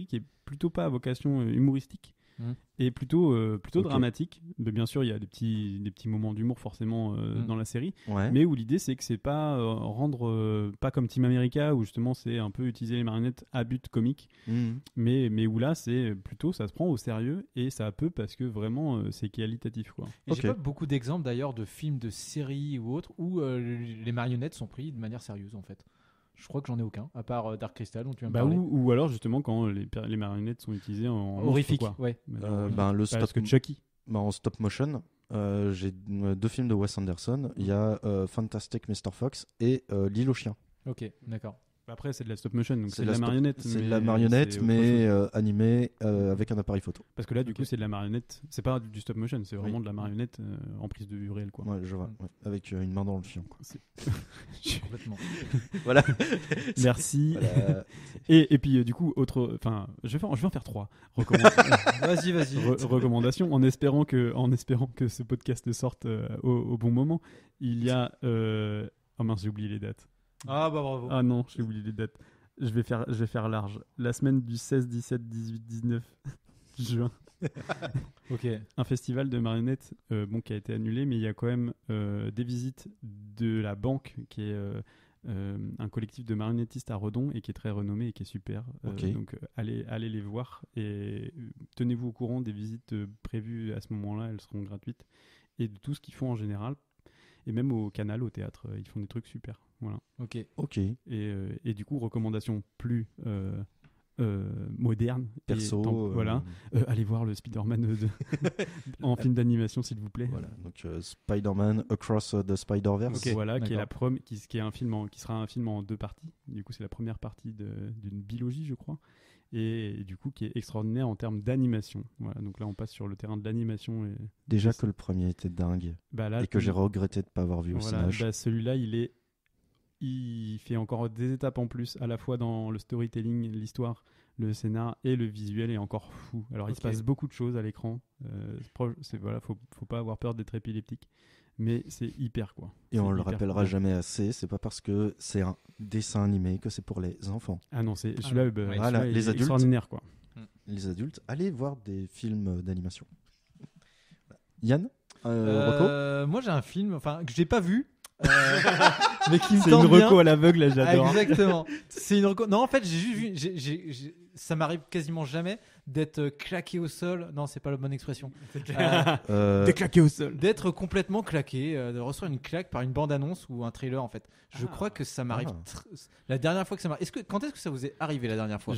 qui est plutôt pas à vocation humoristique Mhm. et plutôt Ok. dramatique. Mais bien sûr, il y a des petits moments d'humour forcément dans la série, Ouais. mais où l'idée c'est que c'est pas rendre pas comme Team America où justement c'est un peu utiliser les marionnettes à but comique, Mhm. mais où là c'est plutôt ça se prend au sérieux et ça peut parce que vraiment c'est qualitatif quoi. Et Ok. j'ai pas beaucoup d'exemples d'ailleurs de films, de séries ou autres où les marionnettes sont prises de manière sérieuse en fait. Je crois que j'en ai aucun, à part Dark Crystal dont tu viens de Bah, parler. ou alors justement quand les marionnettes sont utilisées en Horrifique, monstre, quoi. ouais. Ben, le Parce stop, que Chucky. en stop motion, j'ai 2 films de Wes Anderson. Il y a Fantastic Mr. Fox et L'île aux chiens. Ok, d'accord. Après, c'est de la stop motion, donc C'est c'est de la la stop- marionnette. C'est de mais la marionnette, c'est autre mais chose. animée avec un appareil photo. Parce que là, du Ok. coup, c'est de la marionnette. C'est pas du stop motion, c'est vraiment Oui. de la marionnette en prise de vue réelle, quoi. Ouais, je vois. Ouais. Avec une main dans le fion. quoi. Complètement. Voilà. Merci. Voilà. Et puis, du coup, enfin, je vais en faire 3 Vas-y. recommandations en espérant que ce podcast sorte au bon moment. Il y a. Oh mince, j'ai oublié les dates. Ah bah bravo. Ah non, j'ai oublié les dates. Je vais faire large. La semaine du 16, 17, 18, 19 juin. Ok. Un festival de marionnettes qui a été annulé, mais il y a quand même des visites de la Banque, qui est un collectif de marionnettistes à Redon et qui est très renommé et qui est super. Ok. Donc allez les voir et tenez-vous au courant des visites prévues à ce moment-là, elles seront gratuites. Et de tout ce qu'ils font en général. Et même au Canal, au théâtre, ils font des trucs super. Voilà. Ok. Ok. Et du coup, recommandation plus moderne. Et Perso. voilà. Allez voir le Spider-Man en film d'animation, s'il vous plaît. Voilà. Donc Spider-Man Across the Spider-Verse. Ok. Voilà, qui est d'accord. qui est un film qui sera un film en 2 parties. Du coup, c'est la première partie d'une bilogie, je crois. Et du coup, qui est extraordinaire en termes d'animation. Voilà, donc là, on passe sur le terrain de l'animation. Et, Déjà que le premier était dingue bah, là, et que j'ai regretté de ne pas avoir vu au voilà, cinéma. bah, celui-là, il fait encore des étapes en plus, à la fois dans le storytelling, l'histoire, le scénar et le visuel est encore fou. Alors, il Ok. se passe beaucoup de choses à l'écran. Voilà, faut pas avoir peur d'être épileptique. Mais c'est hyper, quoi. Et on C'est le hyper rappellera cool. jamais assez, c'est pas parce que c'est un dessin animé que c'est pour les enfants. Ah non, celui-là, bah, ouais. celui-là, Voilà, il les est adultes. extraordinaire, quoi. Les adultes, allez voir des films d'animation. Yann, reco Moi j'ai un film, enfin que j'ai pas vu, mais qui me C'est tente une bien. reco à l'aveugle, là, j'adore. Exactement. C'est une reco. Non, en fait, j'ai juste vu. Ça m'arrive quasiment jamais d'être claqué au sol. Non, c'est pas la bonne expression. Déclaqué au sol. D'être complètement claqué, de recevoir une claque par une bande-annonce ou un trailer en fait. Je crois que ça m'arrive. Ah. La dernière fois que ça m'arrive. Quand est-ce que ça vous est arrivé la dernière fois?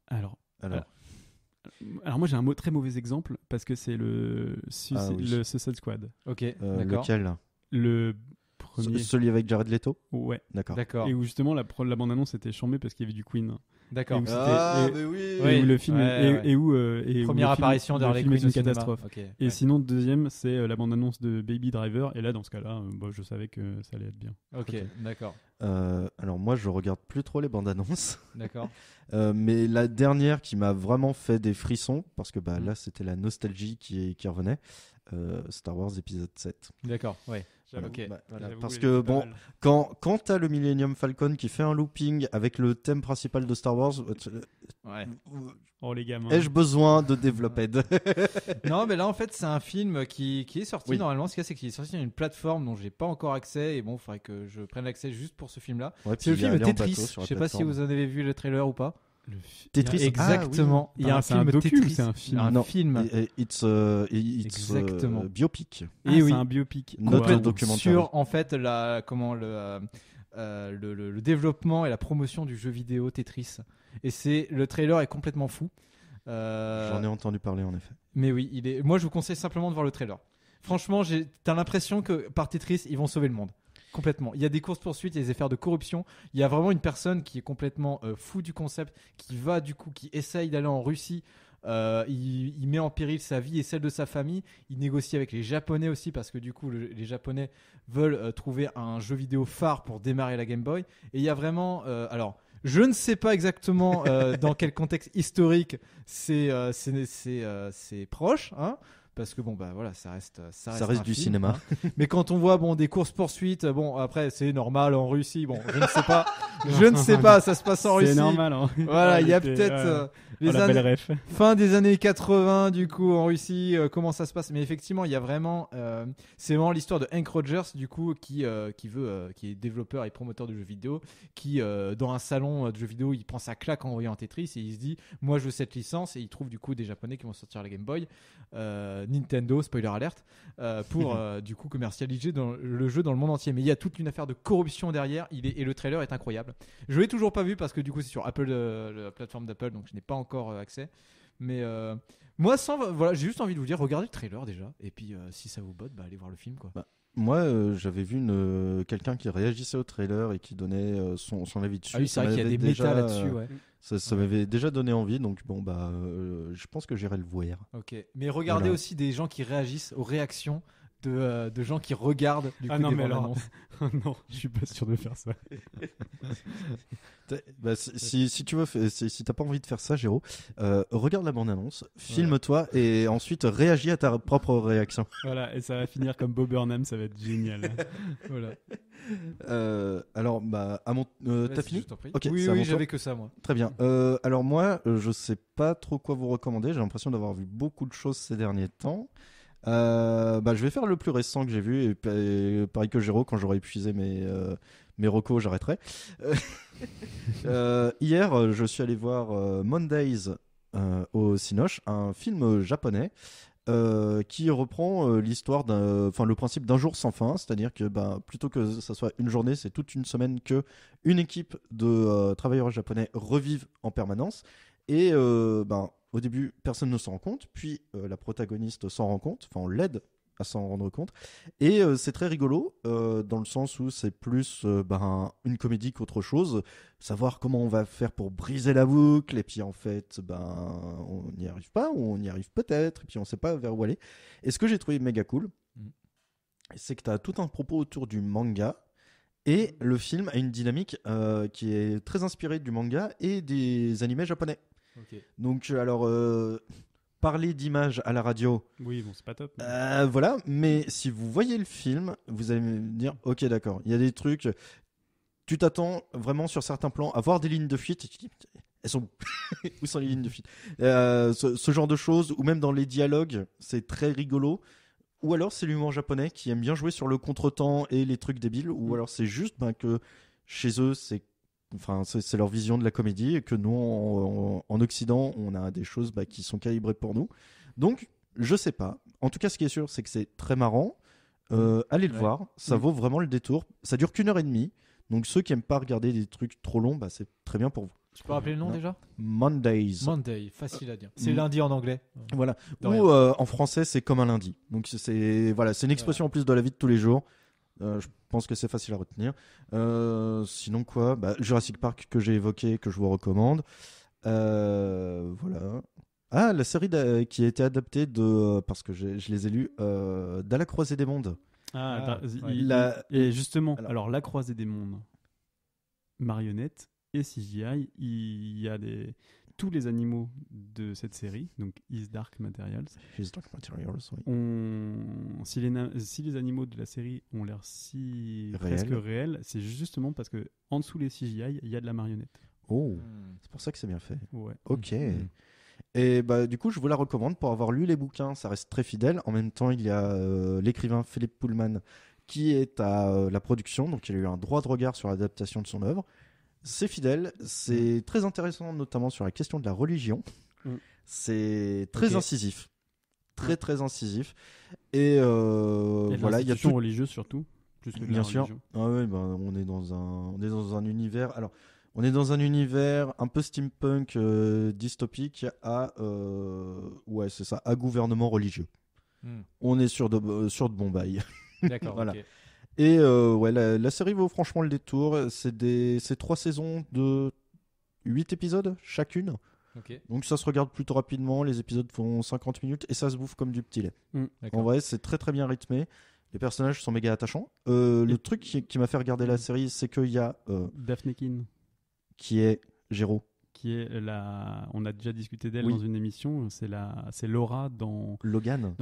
Alors, Alors, moi j'ai un très mauvais exemple parce que c'est le Ah oui. le Suicide Squad. Ok, d'accord. lequel Le premier. Celui avec Jared Leto. Ouais. D'accord. Et où justement la bande-annonce était chambée parce qu'il y avait du Queen. D'accord. Et où c'était- mais oui. et où le film Ouais. et où et où Première le film- apparition le d'Harley film est Quinn au une cinéma. catastrophe. Ok, Et ouais. sinon, deuxième, c'est la bande-annonce de Baby Driver. Et là, dans ce cas-là, je savais que ça allait être bien. Ok, d'accord. Alors moi, je regarde plus trop les bandes annonces. D'accord. Mais la dernière qui m'a vraiment fait des frissons, parce que là c'était la nostalgie qui revenait, Star Wars épisode 7. D'accord, ouais. J'avoue. Ok. Voilà, J'avoue, parce elle que était pas bon, mal. quand t'as le Millennium Falcon qui fait un looping avec le thème principal de Star Wars, Ouais. Oh les gamins. ai-je besoin de développer Non, mais là en fait c'est un film qui est sorti Oui. normalement. Ce qu'il y a, c'est qu'il est sorti sur une plateforme dont j'ai pas encore accès et bon, il faudrait que je prenne l'accès juste pour ce film-là. Ouais, C'est le puis il est film allé en Tetris. bateau sur Je la sais pas si plateforme. vous en avez vu le trailer ou pas. Tetris. Exactement. Il y a un C'est film un docu ou Tetris. c'est un film Un Non, film. It's Exactement. biopic. Et oui. C'est un biopic. Notre Wow. documentaire. Sur en fait le développement et la promotion du jeu vidéo Tetris. Et le trailer est complètement fou. J'en ai entendu parler en effet. Mais oui, moi je vous conseille simplement de voir le trailer. Franchement, t'as l'impression que par Tetris, ils vont sauver le monde. Complètement. Il y a des courses-poursuites, il y a des affaires de corruption. Il y a vraiment une personne qui est complètement fou du concept, qui essaye d'aller en Russie. Il met en péril sa vie et celle de sa famille. Il négocie avec les Japonais aussi parce que du coup, les Japonais veulent trouver un jeu vidéo phare pour démarrer la Game Boy. Et il y a vraiment... alors, je ne sais pas exactement dans quel contexte historique c'est proche, hein, parce que bon bah voilà, ça reste un du film, cinéma. hein. Mais quand on voit des courses poursuites, bon après c'est normal en Russie, bon je ne sais pas, ça se passe en Russie. C'est normal. Hein. Voilà, il y a C'était, peut-être oh, la belle ref. fin des années 80 du coup en Russie, comment ça se passe. Mais effectivement, il y a vraiment c'est vraiment l'histoire de Hank Rogers du coup qui est développeur et promoteur de jeux vidéo, qui dans un salon de jeux vidéo, il prend sa claque en voyant Tetris et il se dit moi je veux cette licence, et il trouve du coup des Japonais qui vont sortir la Game Boy, Nintendo, spoiler alert, pour du coup commercialiser le jeu dans le monde entier. Mais il y a toute une affaire de corruption derrière, et le trailer est incroyable. Je l'ai toujours pas vu parce que du coup c'est sur Apple, la plateforme d'Apple, donc je n'ai pas encore accès. Mais moi, voilà, j'ai juste envie de vous dire, regardez le trailer déjà, et puis si ça vous botte, allez voir le film quoi. Moi, j'avais vu quelqu'un qui réagissait au trailer et qui donnait son avis dessus. Ah oui, c'est vrai qu'il y a des méta là-dessus, ouais. Ça m'avait déjà donné envie, donc bon, je pense que j'irai le voir. Ok, mais regardez Voilà. aussi des gens qui réagissent aux réactions de gens qui regardent du coup Ah non, des mais bandes alors- annonces. Non, je suis pas sûr de faire ça. Si tu veux, si t'as pas envie de faire ça, Géraud, regarde la bande-annonce, filme-toi et ensuite réagis à ta propre réaction. Voilà, et ça va finir comme Bob Burnham, ça va être génial. Voilà. Alors, t'as Vas-y, fini je t'en prie. Ok, Oui, c'est à mon oui, tour. j'avais que ça moi. Très bien. Alors moi, je sais pas trop quoi vous recommander. J'ai l'impression d'avoir vu beaucoup de choses ces derniers temps. Je vais faire le plus récent que j'ai vu et pareil que Géraud, quand j'aurai épuisé mes recos, j'arrêterai. Hier, je suis allé voir Mondays au Cinoche, un film japonais qui reprend l'histoire le principe d'un jour sans fin, c'est-à-dire que plutôt que ça soit une journée, c'est toute une semaine que une équipe de travailleurs japonais revivent en permanence. Et au début, personne ne s'en rend compte, puis la protagoniste s'en rend compte, enfin on l'aide à s'en rendre compte. Et c'est très rigolo, dans le sens où c'est plus une comédie qu'autre chose, savoir comment on va faire pour briser la boucle, et puis en fait, on n'y arrive pas, ou on y arrive peut-être, et puis on ne sait pas vers où aller. Et ce que j'ai trouvé méga cool, c'est que tu as tout un propos autour du manga, et le film a une dynamique qui est très inspirée du manga et des animés japonais. Ok. Donc, alors, parler d'images à la radio, Oui, bon, c'est pas top. voilà, mais si vous voyez le film, vous allez me dire, ok, d'accord, il y a des trucs, tu t'attends vraiment sur certains plans à voir des lignes de fuite, et tu dis, elles sont où Où sont les lignes de fuite ce genre de choses, ou même dans les dialogues, c'est très rigolo. Ou alors c'est l'humour japonais qui aime bien jouer sur le contretemps et les trucs débiles, ou alors c'est juste que chez eux, c'est leur vision de la comédie, et que nous, en Occident, on a des choses qui sont calibrées pour nous. Donc, je sais pas. En tout cas, ce qui est sûr, c'est que c'est très marrant. Allez le voir, ça vaut vraiment le détour. Ça dure qu'1h30, donc ceux qui aiment pas regarder des trucs trop longs, c'est très bien pour vous. Tu peux rappeler le nom Non. déjà? Mondays. Monday, facile à dire. C'est lundi en anglais. Voilà. De Ou rien. en français, c'est comme un lundi. Donc c'est une expression en plus de la vie de tous les jours. Je pense que c'est facile à retenir. Sinon quoi, Jurassic Park que j'ai évoqué, que je vous recommande. Voilà. Ah, la série qui a été adaptée parce que je les ai lus, d'À la croisée des mondes. Et justement, alors La Croisée des Mondes, marionnettes et CGI, il y a tous les animaux de cette série, donc His Dark Materials. His Dark Materials, oui. Si les animaux de la série ont l'air presque réels, c'est justement parce que en dessous les CGI, il y a de la marionnette. Oh, c'est pour ça que c'est bien fait. Ouais. Ok. Et du coup, je vous la recommande pour avoir lu les bouquins. Ça reste très fidèle. En même temps, il y a l'écrivain Philippe Pullman qui est à la production, donc il a eu un droit de regard sur l'adaptation de son œuvre. C'est fidèle, c'est très intéressant, notamment sur la question de la religion. C'est très incisif, très incisif. Et voilà, il y a tout religieux surtout. Bien sûr. Ah ouais, on est dans un univers. Alors, on est dans un univers un peu steampunk dystopique à c'est ça, à gouvernement religieux. On est sur de bons bails. D'accord. Voilà. Okay. Et la série vaut franchement le détour. C'est 3 saisons de 8 épisodes chacune. Okay. Donc ça se regarde plutôt rapidement. Les épisodes font 50 minutes et ça se bouffe comme du petit lait. En vrai, c'est très très bien rythmé. Les personnages sont méga attachants. Le truc qui m'a fait regarder la série, c'est qu'il y a Daphne Keane, qui est Géraud. Qui est on a déjà discuté d'elle dans une émission. C'est Laura dans Logan.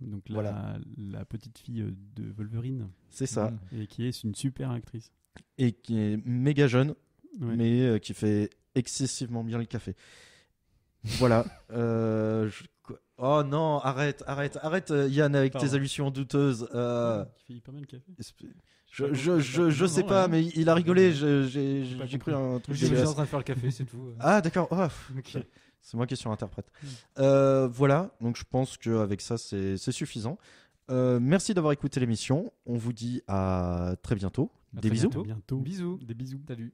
Donc la petite fille de Wolverine. C'est ça. Et qui est une super actrice. Et qui est méga jeune, mais qui fait excessivement bien le café. Voilà. Oh non, arrête, Yann, avec tes allusions douteuses. Qui fait hyper bien le café. Je sais pas, mais il a rigolé. J'ai cru un truc. Je suis en train de faire le café, c'est tout. Ah d'accord. Okay. C'est moi qui suis interprète. Voilà. Donc je pense qu'avec ça, c'est suffisant. Merci d'avoir écouté l'émission. On vous dit à très bientôt. Des bisous. Des bisous. Salut.